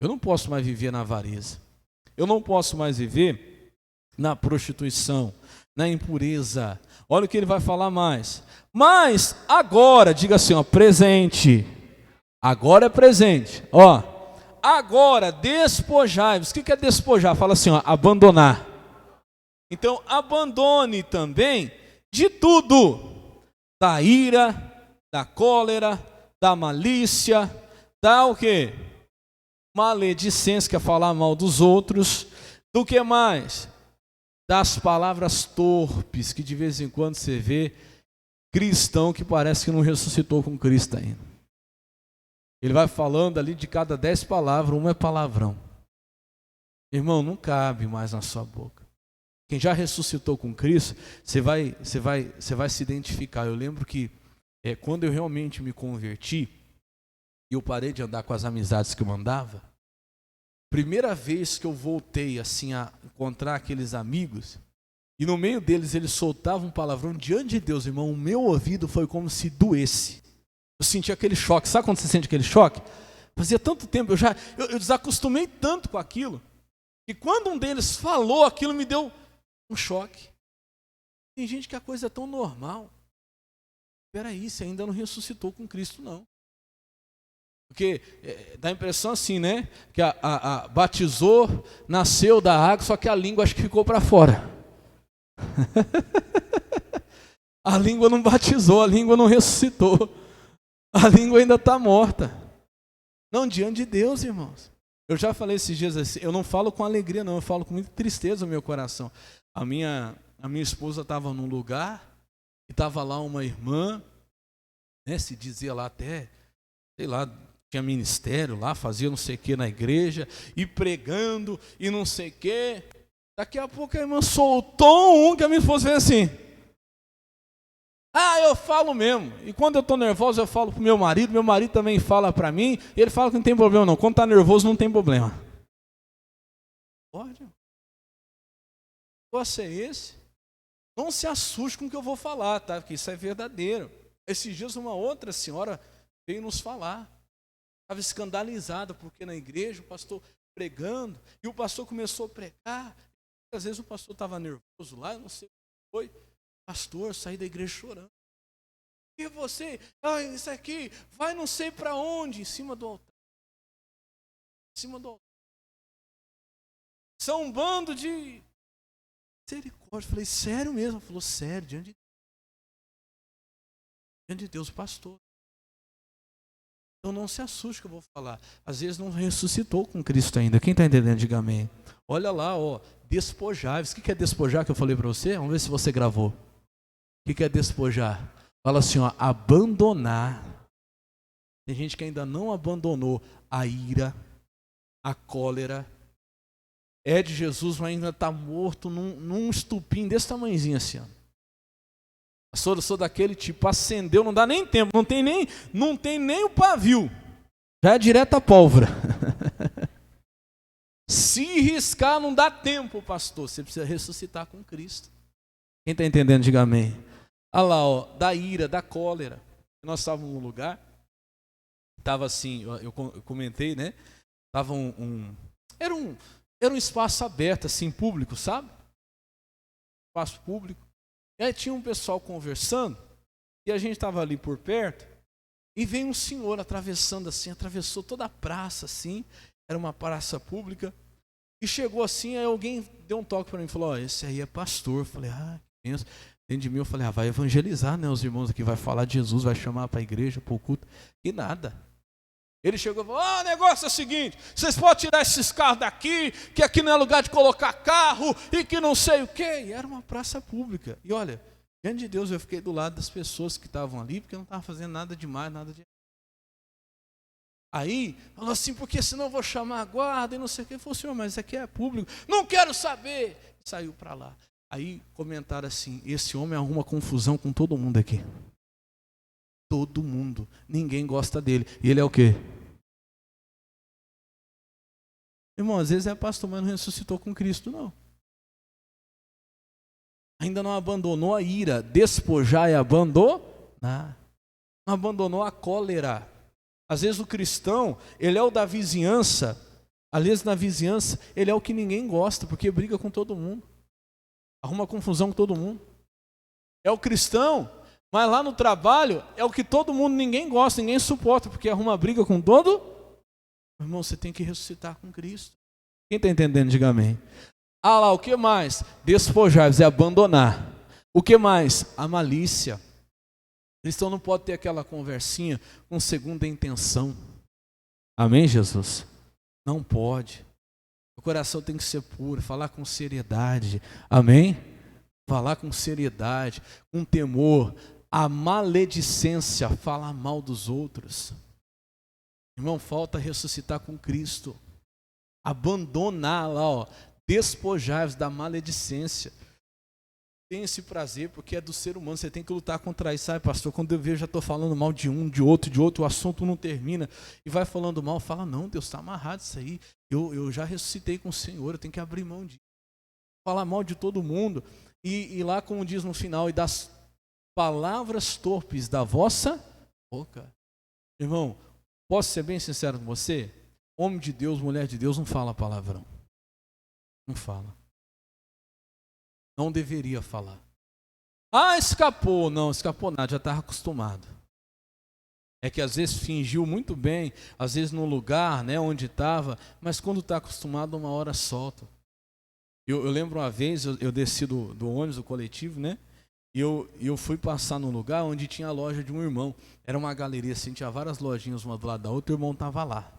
Eu não posso mais viver na avareza. Eu não posso mais viver na prostituição, na impureza. Olha o que ele vai falar mais. Mas agora, diga assim, presente. Agora é presente. Agora despojai-vos. O que é despojar? Fala assim, abandonar. Então abandone também de tudo, da ira, da cólera, da malícia, da o quê? Maledicência, que é falar mal dos outros, do que mais? Das palavras torpes, que de vez em quando você vê cristão que parece que não ressuscitou com Cristo ainda. Ele vai falando ali de cada 10 palavras, uma é palavrão. Irmão, não cabe mais na sua boca. Quem já ressuscitou com Cristo, você vai se identificar. Eu lembro que quando eu realmente me converti, e eu parei de andar com as amizades que eu andava, primeira vez que eu voltei assim a encontrar aqueles amigos, e no meio deles eles soltavam um palavrão diante de Deus, irmão, o meu ouvido foi como se doesse. Eu senti aquele choque. Sabe quando você sente aquele choque? Fazia tanto tempo, eu desacostumei tanto com aquilo, que quando um deles falou aquilo me deu um choque. Tem gente que a coisa é tão normal. Espera aí, você ainda não ressuscitou com Cristo, não. Porque dá a impressão assim, né? Que batizou, nasceu da água, só que a língua acho que ficou para fora. A língua não batizou, a língua não ressuscitou. A língua ainda está morta. Não, diante de Deus, irmãos. Eu já falei esses dias assim, eu não falo com alegria não, eu falo com muita tristeza no meu coração. A minha esposa estava num lugar, e estava lá uma irmã, né, se dizia lá até, sei lá, tinha ministério lá, fazia não sei o que na igreja, e pregando, e não sei o que. Daqui a pouco a irmã soltou um que a minha esposa fez assim. Eu falo mesmo. E quando eu estou nervoso, eu falo para o meu marido também fala para mim, e ele fala que não tem problema não. Quando está nervoso, não tem problema. Pode. O negócio é esse. Não se assuste com o que eu vou falar, tá? Porque isso é verdadeiro. Esses dias uma outra senhora veio nos falar. Estava escandalizada, porque na igreja o pastor pregando, e o pastor começou a pregar. Às vezes o pastor estava nervoso lá, eu não sei o que foi. Pastor, saí da igreja chorando. E você, isso aqui, vai não sei para onde, em cima do altar. Em cima do altar. São um bando de misericórdia. Falei, sério mesmo? Falou, sério, diante de Deus, pastor. Então não se assuste que eu vou falar. Às vezes não ressuscitou com Cristo ainda. Quem está entendendo, diga amém. Olha lá, despojai-vos. O que é despojar que eu falei para você? Vamos ver se você gravou. O que é despojar? Fala assim, abandonar. Tem gente que ainda não abandonou a ira, a cólera. É de Jesus, mas ainda está morto num estupim desse tamanhozinho assim. Pastor, eu sou daquele tipo, acendeu, não dá nem tempo, não tem nem o pavio. Já é direto a pólvora. Se riscar, não dá tempo, pastor. Você precisa ressuscitar com Cristo. Quem está entendendo, diga amém. Olha lá, da ira, da cólera. Nós estávamos num lugar, estava assim, eu comentei, né? Estava era um espaço aberto, assim, público, sabe? Espaço público. E aí tinha um pessoal conversando, e a gente estava ali por perto, e veio um senhor atravessando assim, atravessou toda a praça, assim, era uma praça pública, e chegou assim, aí alguém deu um toque para mim e falou, esse aí é pastor. Eu falei, que benção. Dentro de mim eu falei, vai evangelizar, né, os irmãos aqui, vai falar de Jesus, vai chamar para a igreja, para o culto, e nada. Ele chegou e falou: o negócio é o seguinte, vocês podem tirar esses carros daqui, que aqui não é lugar de colocar carro, e que não sei o quê. E era uma praça pública. E olha, diante de Deus, eu fiquei do lado das pessoas que estavam ali, porque eu não estava fazendo nada demais, nada de... Aí, falou assim, porque senão eu vou chamar a guarda e não sei o quê. Ele falou: senhor, mas isso aqui é público. Não quero saber. Saiu para lá. Aí comentaram assim: esse homem arruma confusão com todo mundo aqui. Todo mundo. Ninguém gosta dele. E ele é o quê? Irmão, às vezes é pastor, mas não ressuscitou com Cristo, não. Ainda não abandonou a ira. Despojar e abandonar. Não abandonou a cólera. Às vezes o cristão, ele é o da vizinhança. Às vezes na vizinhança, ele é o que ninguém gosta, porque briga com todo mundo. Arruma confusão com todo mundo. É o cristão, mas lá no trabalho, é o que todo mundo, ninguém gosta, ninguém suporta, porque arruma briga com todo. Irmão, você tem que ressuscitar com Cristo. Quem está entendendo, diga amém. Ah lá, o que mais? Despojar-vos é abandonar. O que mais? A malícia. O cristão não pode ter aquela conversinha com segunda intenção. Amém, Jesus? Não pode. O coração tem que ser puro, falar com seriedade. Amém? Falar com seriedade, com temor. A maledicência, falar mal dos outros. Irmão, falta ressuscitar com Cristo. Abandonar lá, ó. Despojar-vos da maledicência. Tem esse prazer, porque é do ser humano, você tem que lutar contra isso, sabe, pastor? Quando eu vejo, já estou falando mal de um, de outro, o assunto não termina, e vai falando mal, fala: não, Deus, está amarrado isso aí, eu já ressuscitei com o Senhor, eu tenho que abrir mão de falar mal de todo mundo, e lá, como diz no final, e das palavras torpes da vossa boca. Irmão, posso ser bem sincero com você? Homem de Deus, mulher de Deus, não fala palavrão. Não fala. Não deveria falar. Ah, escapou. Não, escapou nada, já estava acostumado. É que às vezes fingiu muito bem, às vezes no lugar, né, onde estava, mas quando está acostumado, uma hora solta. Eu lembro uma vez, eu desci do ônibus, do coletivo, né? E eu fui passar num lugar onde tinha a loja de um irmão. Era uma galeria assim, tinha várias lojinhas uma do lado da outra, o irmão estava lá.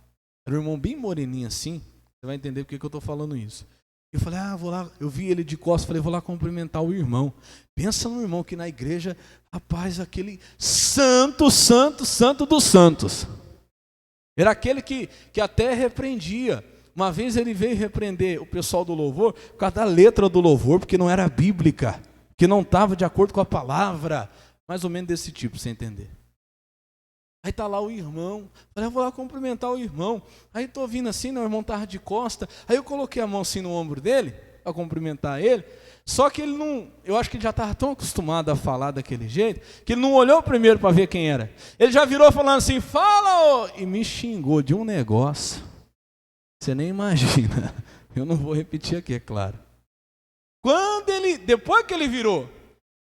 Era um irmão bem moreninho assim, você vai entender por que eu estou falando isso. Eu falei: vou lá, eu vi ele de costas, falei: vou lá cumprimentar o irmão. Pensa no irmão que na igreja, rapaz, aquele santo dos santos. Era aquele que até repreendia. Uma vez ele veio repreender o pessoal do louvor por causa da letra do louvor, porque não era bíblica, que não estava de acordo com a palavra, mais ou menos desse tipo, você entender. Aí está lá o irmão, falei: eu vou lá cumprimentar o irmão. Aí estou vindo assim, o irmão estava de costa, aí eu coloquei a mão assim no ombro dele, para cumprimentar ele, só que ele não, eu acho que ele já estava tão acostumado a falar daquele jeito, que ele não olhou primeiro para ver quem era. Ele já virou falando assim: fala, ô! E me xingou de um negócio, você nem imagina, eu não vou repetir aqui, é claro. Depois que ele virou,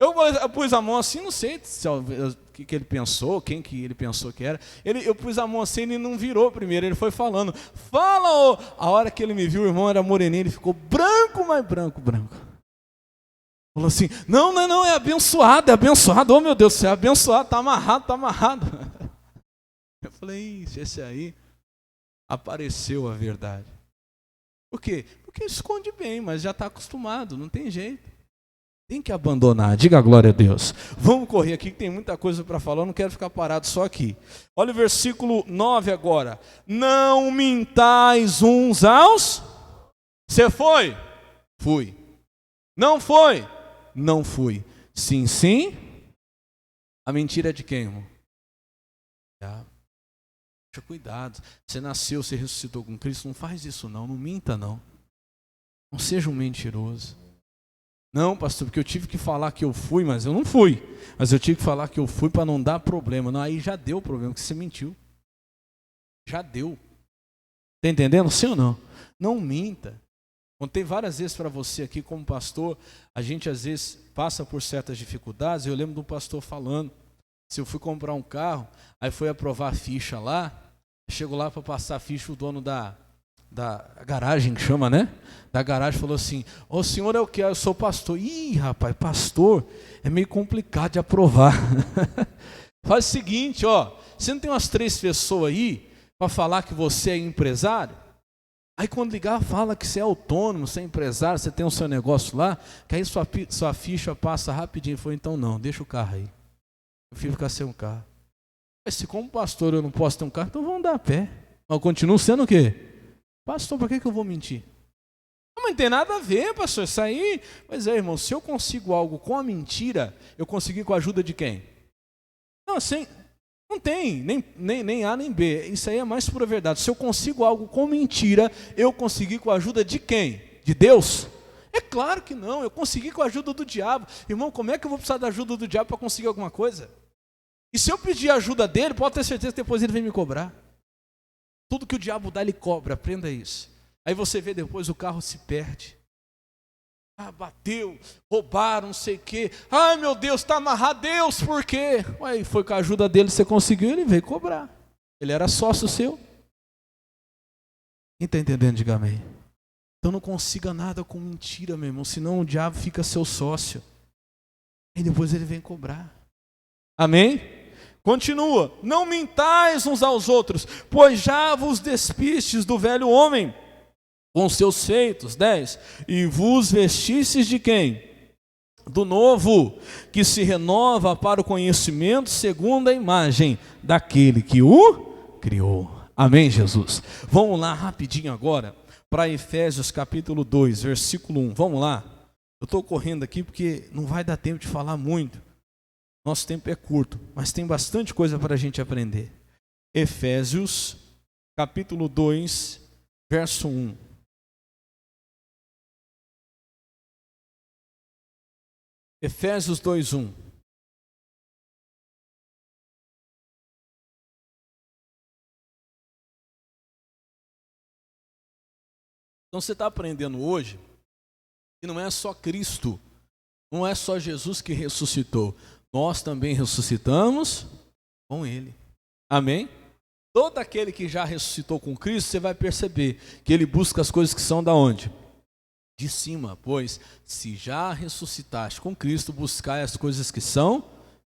eu pus a mão assim, não sei o que ele pensou, quem que ele pensou que era. Eu pus a mão assim, ele não virou primeiro, ele foi falando: fala, ô! A hora que ele me viu, o irmão era moreninho, ele ficou branco, mas branco. Falou assim: não, é abençoado, oh meu Deus do céu, é abençoado, está amarrado. Eu falei: esse aí apareceu a verdade. Por quê? Porque esconde bem, mas já está acostumado, não tem jeito. Tem que abandonar, diga glória a Deus. Vamos correr aqui que tem muita coisa para falar, eu não quero ficar parado só aqui. Olha o versículo 9 agora. Não mintais uns aos... Você foi? Fui. Não foi? Não fui. Sim, sim. A mentira é de quem, irmão? Deixa cuidado. Você nasceu, você ressuscitou com Cristo, não faz isso não minta não. Não seja um mentiroso. Não, pastor, porque eu tive que falar que eu fui, mas eu não fui. Mas eu tive que falar que eu fui para não dar problema. Não, aí já deu problema, porque você mentiu. Já deu. Está entendendo? Sim ou não? Não minta. Contei várias vezes para você aqui como pastor, a gente às vezes passa por certas dificuldades. Eu lembro do pastor falando, se eu fui comprar um carro, aí foi aprovar a ficha lá, chego lá para passar a ficha, o dono da garagem, que chama, né? Da garagem falou assim: o senhor é o que? Eu sou pastor. Ih, rapaz, pastor é meio complicado de aprovar. Faz o seguinte, ó, você não tem umas 3 pessoas aí para falar que você é empresário. Aí quando ligar, fala que você é autônomo, você é empresário, você tem o seu negócio lá, que aí sua ficha passa rapidinho. Foi então não, deixa o carro aí. Eu prefiro ficar sem um carro. Mas se como pastor eu não posso ter um carro, então vamos dar a pé. Mas eu continuo sendo o quê? Pastor, para que eu vou mentir? Não tem nada a ver, pastor, isso aí. Mas irmão, se eu consigo algo com a mentira, eu consegui com a ajuda de quem? Não, assim, não tem, nem A nem B. Isso aí é mais pura verdade. Se eu consigo algo com mentira, eu consegui com a ajuda de quem? De Deus? É claro que não, eu consegui com a ajuda do diabo. Irmão, como é que eu vou precisar da ajuda do diabo para conseguir alguma coisa? E se eu pedir a ajuda dele, pode ter certeza que depois ele vem me cobrar. Tudo que o diabo dá, ele cobra, aprenda isso. Aí você vê depois o carro se perde. Ah, bateu, roubaram, não sei o quê. Ai meu Deus, está amarrado. Deus, por quê? Ué, foi com a ajuda dele, você conseguiu, ele veio cobrar. Ele era sócio seu. Quem está entendendo, diga amém. Então não consiga nada com mentira, meu irmão, senão o diabo fica seu sócio. E depois ele vem cobrar. Amém? Continua. Não mintais uns aos outros, pois já vos despistes do velho homem com seus feitos. 10. E vos vestistes de quem? Do novo, que se renova para o conhecimento segundo a imagem daquele que o criou. Amém, Jesus? Vamos lá rapidinho agora para Efésios capítulo 2, versículo 1. Vamos lá. Eu estou correndo aqui porque não vai dar tempo de falar muito. Nosso tempo é curto, mas tem bastante coisa para a gente aprender. Efésios capítulo 2, verso 1. Efésios 2:1. Então você está aprendendo hoje que não é só Cristo, não é só Jesus que ressuscitou, nós também ressuscitamos com Ele. Amém? Todo aquele que já ressuscitou com Cristo, você vai perceber que ele busca as coisas que são da onde? De cima, pois se já ressuscitaste com Cristo, buscai as coisas que são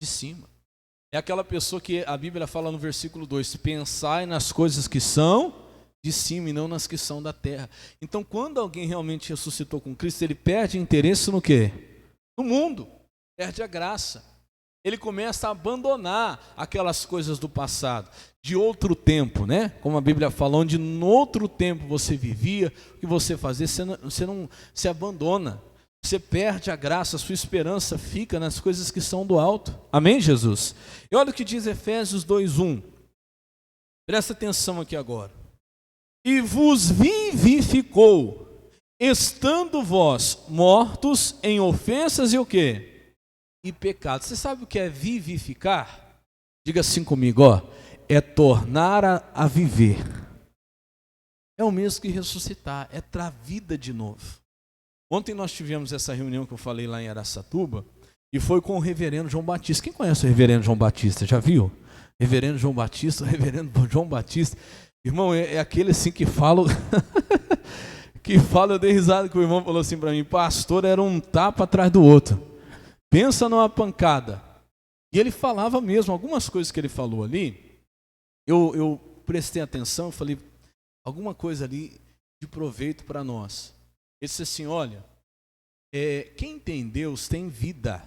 de cima. É aquela pessoa que a Bíblia fala no versículo 2, pensai nas coisas que são de cima e não nas que são da terra. Então quando alguém realmente ressuscitou com Cristo, ele perde interesse no quê? No mundo, perde a graça. Ele começa a abandonar aquelas coisas do passado, de outro tempo, né? Como a Bíblia fala, onde no outro tempo você vivia, o que você fazia, você não se abandona, você perde a graça, a sua esperança fica nas coisas que são do alto. Amém, Jesus? E olha o que diz Efésios 2:1. Presta atenção aqui agora. E vos vivificou, estando vós mortos em ofensas e o quê? E pecado. Você sabe o que é vivificar? Diga assim comigo, ó. É tornar a viver. É o mesmo que ressuscitar, é dar vida de novo. Ontem nós tivemos essa reunião que eu falei lá em Araçatuba, e foi com o reverendo João Batista. Quem conhece o reverendo João Batista? Já viu? Reverendo João Batista, reverendo João Batista. Irmão, é aquele assim que fala... que fala, eu dei risada que o irmão falou assim para mim, pastor, era um tapa atrás do outro. Pensa numa pancada. E ele falava mesmo, algumas coisas que ele falou ali, eu prestei atenção, eu falei, alguma coisa ali de proveito para nós. Ele disse assim, olha, quem tem Deus tem vida.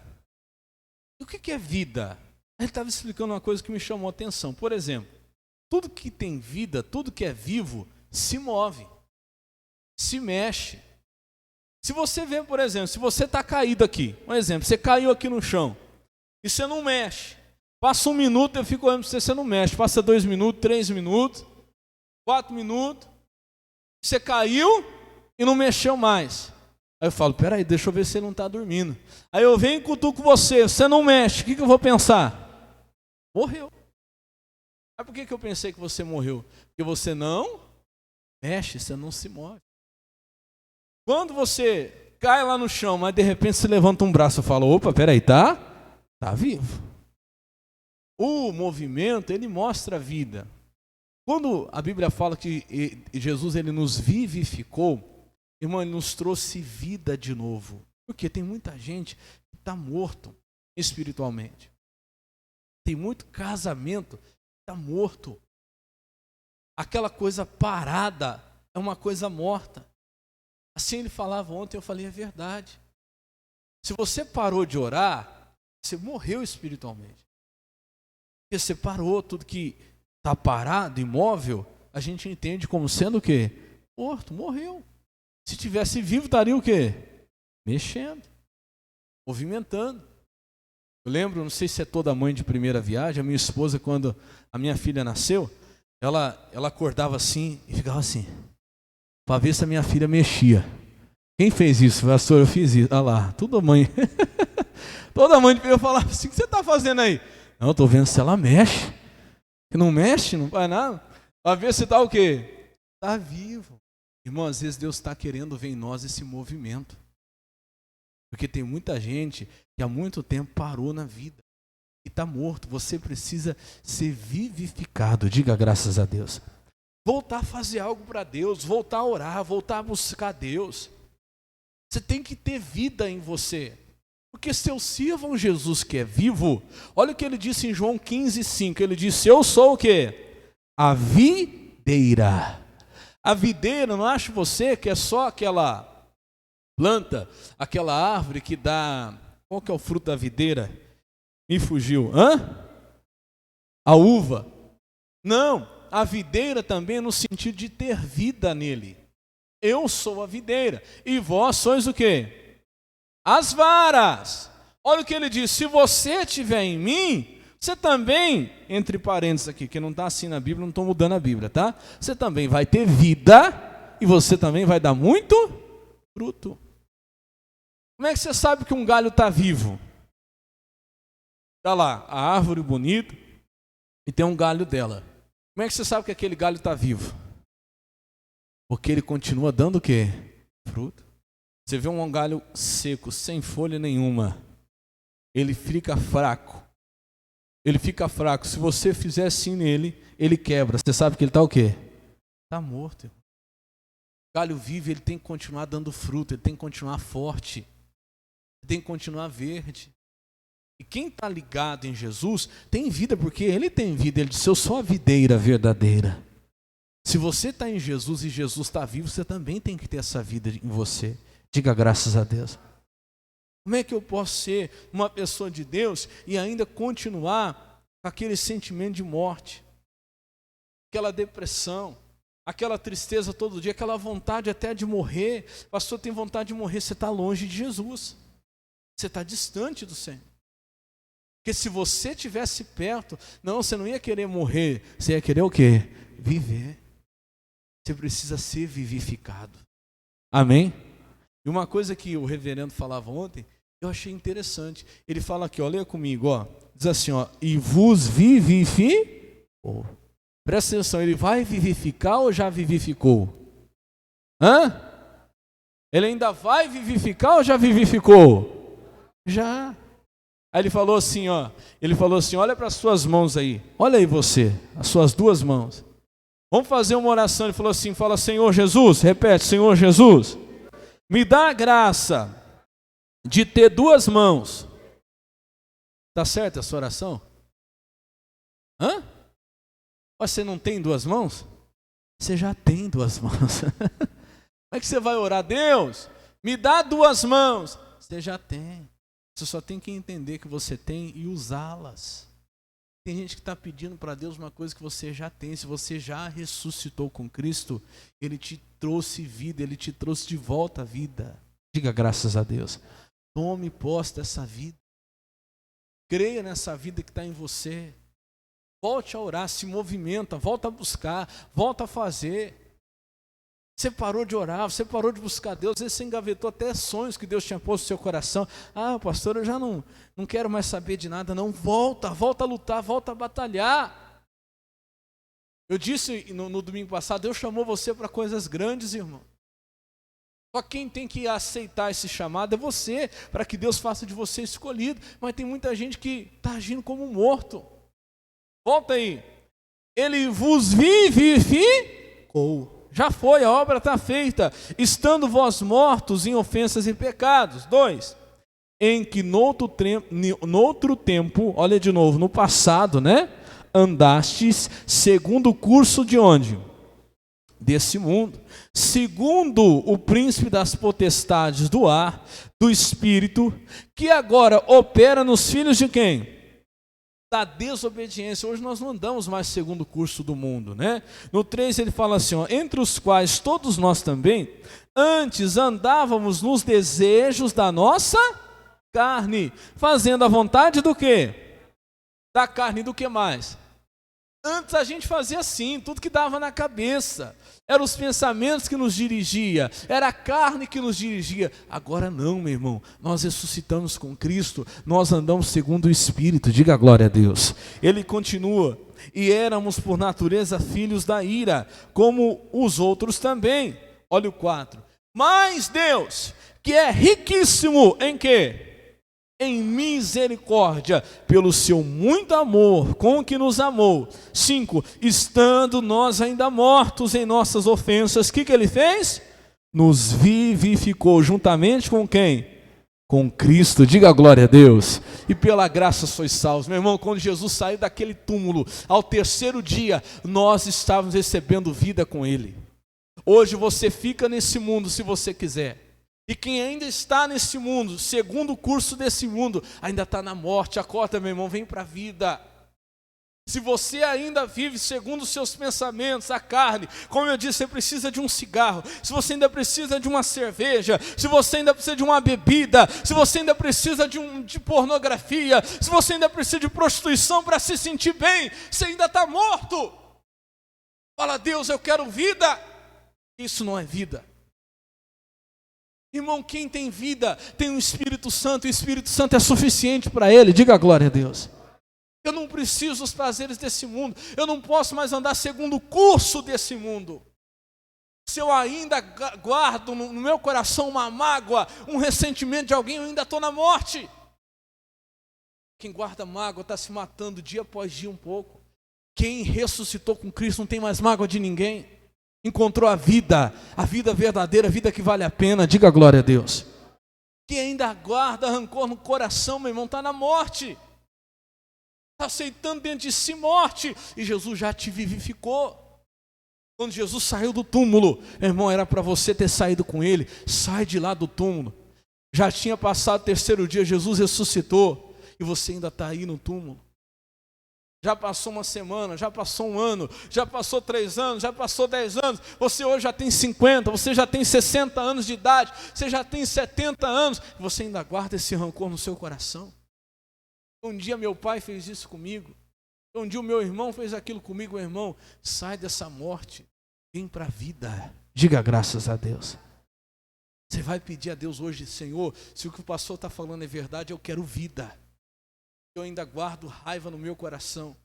E o que é vida? Ele estava explicando uma coisa que me chamou a atenção. Por exemplo, tudo que tem vida, tudo que é vivo, se move, se mexe. Se você vê, por exemplo, se você está caído aqui, um exemplo, você caiu aqui no chão, e você não mexe, passa 1 minuto, eu fico olhando para você não mexe, passa 2 minutos, 3 minutos, 4 minutos, você caiu e não mexeu mais. Aí eu falo, peraí, deixa eu ver se você não está dormindo. Aí eu venho e cutuco você não mexe, o que eu vou pensar? Morreu. Mas por que eu pensei que você morreu? Porque você não mexe, você não se move. Quando você cai lá no chão, mas de repente você levanta um braço e fala, opa, peraí, tá vivo. O movimento, ele mostra a vida. Quando a Bíblia fala que Jesus ele nos vivificou, irmão, ele nos trouxe vida de novo. Porque tem muita gente que está morto espiritualmente. Tem muito casamento que está morto. aquela coisa parada é uma coisa morta. Assim ele falava ontem, eu falei, é verdade. Se você parou de orar, você morreu espiritualmente. Porque você parou, tudo que está parado, imóvel, a gente entende como sendo o quê? Morto, morreu. Se tivesse vivo, estaria o quê? Mexendo, movimentando. Eu lembro, não sei se é toda mãe de primeira viagem, a minha esposa, quando a minha filha nasceu, ela acordava assim e ficava assim, para ver se a minha filha mexia. Quem fez isso? Pastor, eu fiz isso. Olha lá, toda mãe. Toda mãe eu falava assim, o que você está fazendo aí? Não, estou vendo se ela mexe. Se não mexe, não faz nada. Para ver se está o quê? Está vivo. Irmão, às vezes Deus está querendo ver em nós esse movimento. Porque tem muita gente que há muito tempo parou na vida e está morto. Você precisa ser vivificado. Diga graças a Deus. Voltar a fazer algo para Deus, voltar a orar, voltar a buscar Deus. Você tem que ter vida em você. Porque se eu sirvo um Jesus que é vivo, olha o que ele disse em João 15:5. Ele disse, eu sou o quê? A videira. A videira, não acho você que é só aquela planta, aquela árvore que dá... Qual que é o fruto da videira? Me fugiu. A uva. Não, a videira também no sentido de ter vida nele. Eu sou a videira. E vós sois o quê? As varas. Olha o que ele diz. Se você estiver em mim, você também, entre parênteses aqui, que não está assim na Bíblia, não estou mudando a Bíblia, tá? Você também vai ter vida e você também vai dar muito fruto. Como é que você sabe que um galho está vivo? Está lá, a árvore bonita e tem um galho dela. Como é que você sabe que aquele galho está vivo? Porque ele continua dando o quê? Fruto. Você vê um galho seco, sem folha nenhuma, ele fica fraco. Ele fica fraco. Se você fizer assim nele, ele quebra. Você sabe que ele está o quê? Está morto. O galho vivo, ele tem que continuar dando fruto, ele tem que continuar forte, ele tem que continuar verde. E quem está ligado em Jesus tem vida, porque ele tem vida. Ele disse, eu sou a videira verdadeira. Se você está em Jesus e Jesus está vivo, você também tem que ter essa vida em você. Diga graças a Deus. Como é que eu posso ser uma pessoa de Deus e ainda continuar com aquele sentimento de morte? Aquela depressão, aquela tristeza todo dia, aquela vontade até de morrer. Pastor, tem vontade de morrer, você está longe de Jesus. Você está distante do Senhor. Porque se você estivesse perto, não, você não ia querer morrer, você ia querer o quê? Viver. Você precisa ser vivificado. Amém? E uma coisa que o reverendo falava ontem, eu achei interessante. Ele fala aqui, ó, leia comigo, ó. Diz assim, ó, e vos vivificou. Presta atenção, ele vai vivificar ou já vivificou? Ele ainda vai vivificar ou já vivificou? Já. Aí ele falou assim, ó, olha para as suas mãos aí. Olha aí você, as suas duas mãos. Vamos fazer uma oração. Ele falou assim, fala, Senhor Jesus, repete, Senhor Jesus, me dá a graça de ter duas mãos. Está certa essa oração? Mas você não tem duas mãos? Você já tem duas mãos. Como é que você vai orar? Deus, me dá duas mãos. Você já tem. Você só tem que entender que você tem e usá-las. Tem gente que está pedindo para Deus uma coisa que você já tem. Se você já ressuscitou com Cristo, Ele te trouxe vida, Ele te trouxe de volta a vida. Diga graças a Deus. Tome posse dessa vida. Creia nessa vida que está em você. Volte a orar, se movimenta, volta a buscar, volta a fazer. Você parou de orar, você parou de buscar Deus, às vezes você engavetou até sonhos que Deus tinha posto no seu coração. Pastor, eu já não quero mais saber de nada, não. Volta a lutar, volta a batalhar. Eu disse no domingo passado, Deus chamou você para coisas grandes, irmão. Só quem tem que aceitar esse chamado é você, para que Deus faça de você escolhido. Mas tem muita gente que está agindo como morto. Volta aí. Ele vos vivificou. Já foi, a obra está feita, estando vós mortos em ofensas e pecados. 2, em que noutro tempo, olha de novo, no passado, né? andastes segundo o curso de onde? Desse mundo, segundo o príncipe das potestades do ar, do espírito, que agora opera nos filhos de quem? Da desobediência. Hoje nós não andamos mais segundo o curso do mundo, né? No 3 ele fala assim, ó, entre os quais todos nós também, antes andávamos nos desejos da nossa carne, fazendo a vontade do quê? Da carne, do que mais? Antes a gente fazia assim, tudo que dava na cabeça, eram os pensamentos que nos dirigia, era a carne que nos dirigia. Agora não, meu irmão, nós ressuscitamos com Cristo, nós andamos segundo o Espírito, diga glória a Deus. Ele continua, e éramos por natureza filhos da ira, como os outros também. Olha o 4, mas Deus, que é riquíssimo em quê? Em misericórdia, pelo seu muito amor com que nos amou. 5, estando nós ainda mortos em nossas ofensas, o que ele fez? Nos vivificou juntamente com quem? Com Cristo, diga glória a Deus. E pela graça sois salvos. Meu irmão, quando Jesus saiu daquele túmulo, ao terceiro dia, nós estávamos recebendo vida com Ele. Hoje você fica nesse mundo se você quiser. E quem ainda está nesse mundo, segundo o curso desse mundo, ainda está na morte. Acorda, meu irmão, vem para a vida. Se você ainda vive segundo os seus pensamentos, a carne, como eu disse, você precisa de um cigarro, se você ainda precisa de uma cerveja, se você ainda precisa de uma bebida, se você ainda precisa de pornografia, se você ainda precisa de prostituição para se sentir bem, você ainda está morto. Fala, Deus, eu quero vida. Isso não é vida. Irmão, quem tem vida tem o Espírito Santo, e o Espírito Santo é suficiente para ele, diga glória a Deus. Eu não preciso dos prazeres desse mundo, eu não posso mais andar segundo o curso desse mundo. Se eu ainda guardo no meu coração uma mágoa, um ressentimento de alguém, eu ainda estou na morte. Quem guarda mágoa está se matando dia após dia um pouco. Quem ressuscitou com Cristo não tem mais mágoa de ninguém. Encontrou a vida verdadeira, a vida que vale a pena, diga glória a Deus. Quem ainda guarda rancor no coração, meu irmão, está na morte. Está aceitando dentro de si morte. E Jesus já te vivificou. Quando Jesus saiu do túmulo, meu irmão, era para você ter saído com Ele. Sai de lá do túmulo. Já tinha passado o terceiro dia, Jesus ressuscitou. E você ainda está aí no túmulo. Já passou uma semana, já passou um ano, já passou 3 anos, já passou 10 anos. Você hoje já tem 50, você já tem 60 anos de idade, você já tem 70 anos. Você ainda guarda esse rancor no seu coração. Um dia meu pai fez isso comigo. Um dia o meu irmão fez aquilo comigo. Meu irmão, sai dessa morte, vem para a vida. Diga graças a Deus. Você vai pedir a Deus hoje, Senhor, se o que o pastor está falando é verdade, eu quero vida. Eu ainda guardo raiva no meu coração,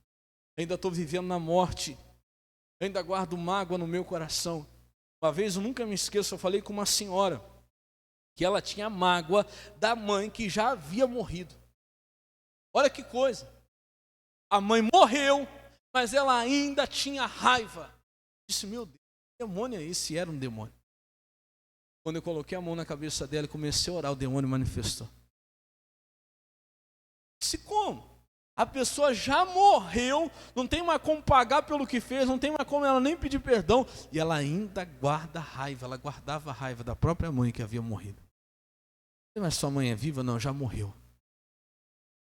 ainda estou vivendo na morte, ainda guardo mágoa no meu coração. Uma vez, eu nunca me esqueço, eu falei com uma senhora, que ela tinha mágoa da mãe que já havia morrido. Olha que coisa, a mãe morreu, mas ela ainda tinha raiva. Eu disse, meu Deus, que demônio é esse? Era um demônio. Quando eu coloquei a mão na cabeça dela e comecei a orar, o demônio manifestou. Se como? A pessoa já morreu, não tem mais como pagar pelo que fez, não tem mais como ela nem pedir perdão, e ela ainda guarda raiva, ela guardava a raiva da própria mãe que havia morrido. Mas sua mãe é viva? Não, já morreu.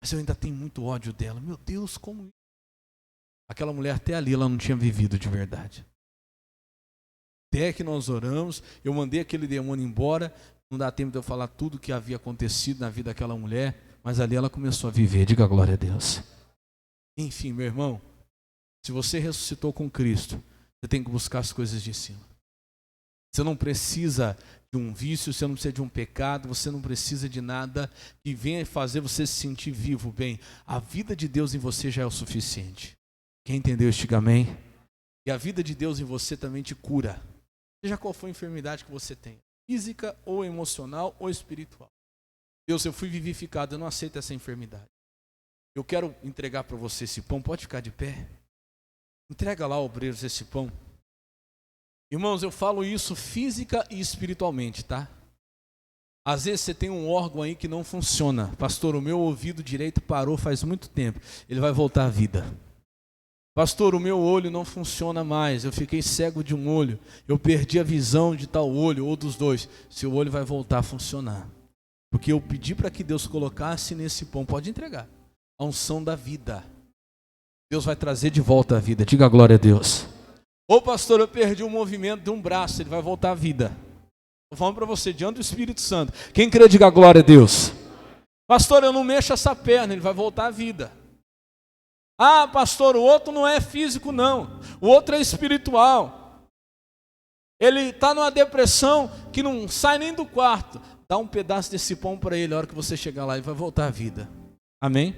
Mas eu ainda tenho muito ódio dela. Meu Deus, como isso? Aquela mulher até ali, ela não tinha vivido de verdade. Até que nós oramos, eu mandei aquele demônio embora, não dá tempo de eu falar tudo o que havia acontecido na vida daquela mulher, mas ali ela começou a viver, diga glória a Deus. Enfim, meu irmão, se você ressuscitou com Cristo, você tem que buscar as coisas de cima. Você não precisa de um vício, você não precisa de um pecado, você não precisa de nada que venha fazer você se sentir vivo, bem. A vida de Deus em você já é o suficiente. Quem entendeu este amém? E a vida de Deus em você também te cura. Seja qual for a enfermidade que você tem, física ou emocional ou espiritual. Deus, eu fui vivificado, eu não aceito essa enfermidade. Eu quero entregar para você esse pão, pode ficar de pé. Entrega lá, obreiros, esse pão. Irmãos, eu falo isso física e espiritualmente, tá? Às vezes você tem um órgão aí que não funciona. Pastor, o meu ouvido direito parou faz muito tempo. Ele vai voltar à vida. Pastor, o meu olho não funciona mais, eu fiquei cego de um olho, eu perdi a visão de tal olho, ou dos dois. Seu olho vai voltar a funcionar. Porque eu pedi para que Deus colocasse nesse pão, pode entregar, a unção da vida. Deus vai trazer de volta a vida, diga glória a Deus. Ô pastor, eu perdi o movimento de um braço, ele vai voltar à vida. Estou falando para você, diante do Espírito Santo. Quem crê, diga glória a Deus. Pastor, eu não mexo essa perna, ele vai voltar à vida. Ah, pastor, o outro não é físico não, o outro é espiritual. Ele está numa depressão que não sai nem do quarto. Dá um pedaço desse pão para ele, a hora que você chegar lá, ele vai voltar à vida. Amém?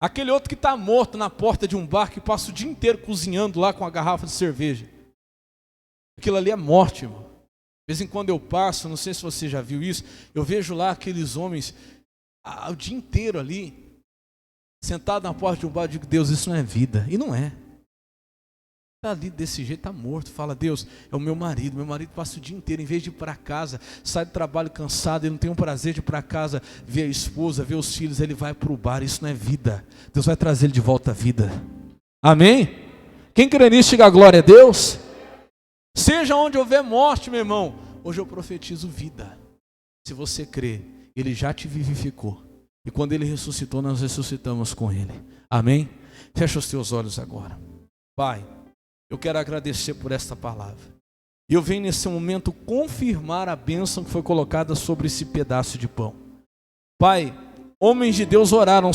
Aquele outro que está morto na porta de um bar, que passa o dia inteiro cozinhando lá com a garrafa de cerveja. Aquilo ali é morte, irmão. De vez em quando eu passo, não sei se você já viu isso, eu vejo lá aqueles homens o dia inteiro ali, sentado na porta de um bar, eu digo, Deus, isso não é vida. E não é. Está ali desse jeito, está morto. Fala, Deus, é o meu marido passa o dia inteiro, em vez de ir para casa, sai do trabalho cansado, ele não tem o prazer de ir para casa, ver a esposa, ver os filhos, ele vai para o bar, isso não é vida. Deus vai trazer ele de volta à vida. Amém? Quem crê nisso, diga glória a Deus. Seja onde houver morte, meu irmão, hoje eu profetizo vida. Se você crê, ele já te vivificou. E quando ele ressuscitou, nós ressuscitamos com ele. Amém? Fecha os teus olhos agora. Pai, eu quero agradecer por esta palavra. E eu venho nesse momento confirmar a bênção que foi colocada sobre esse pedaço de pão. Pai, homens de Deus oraram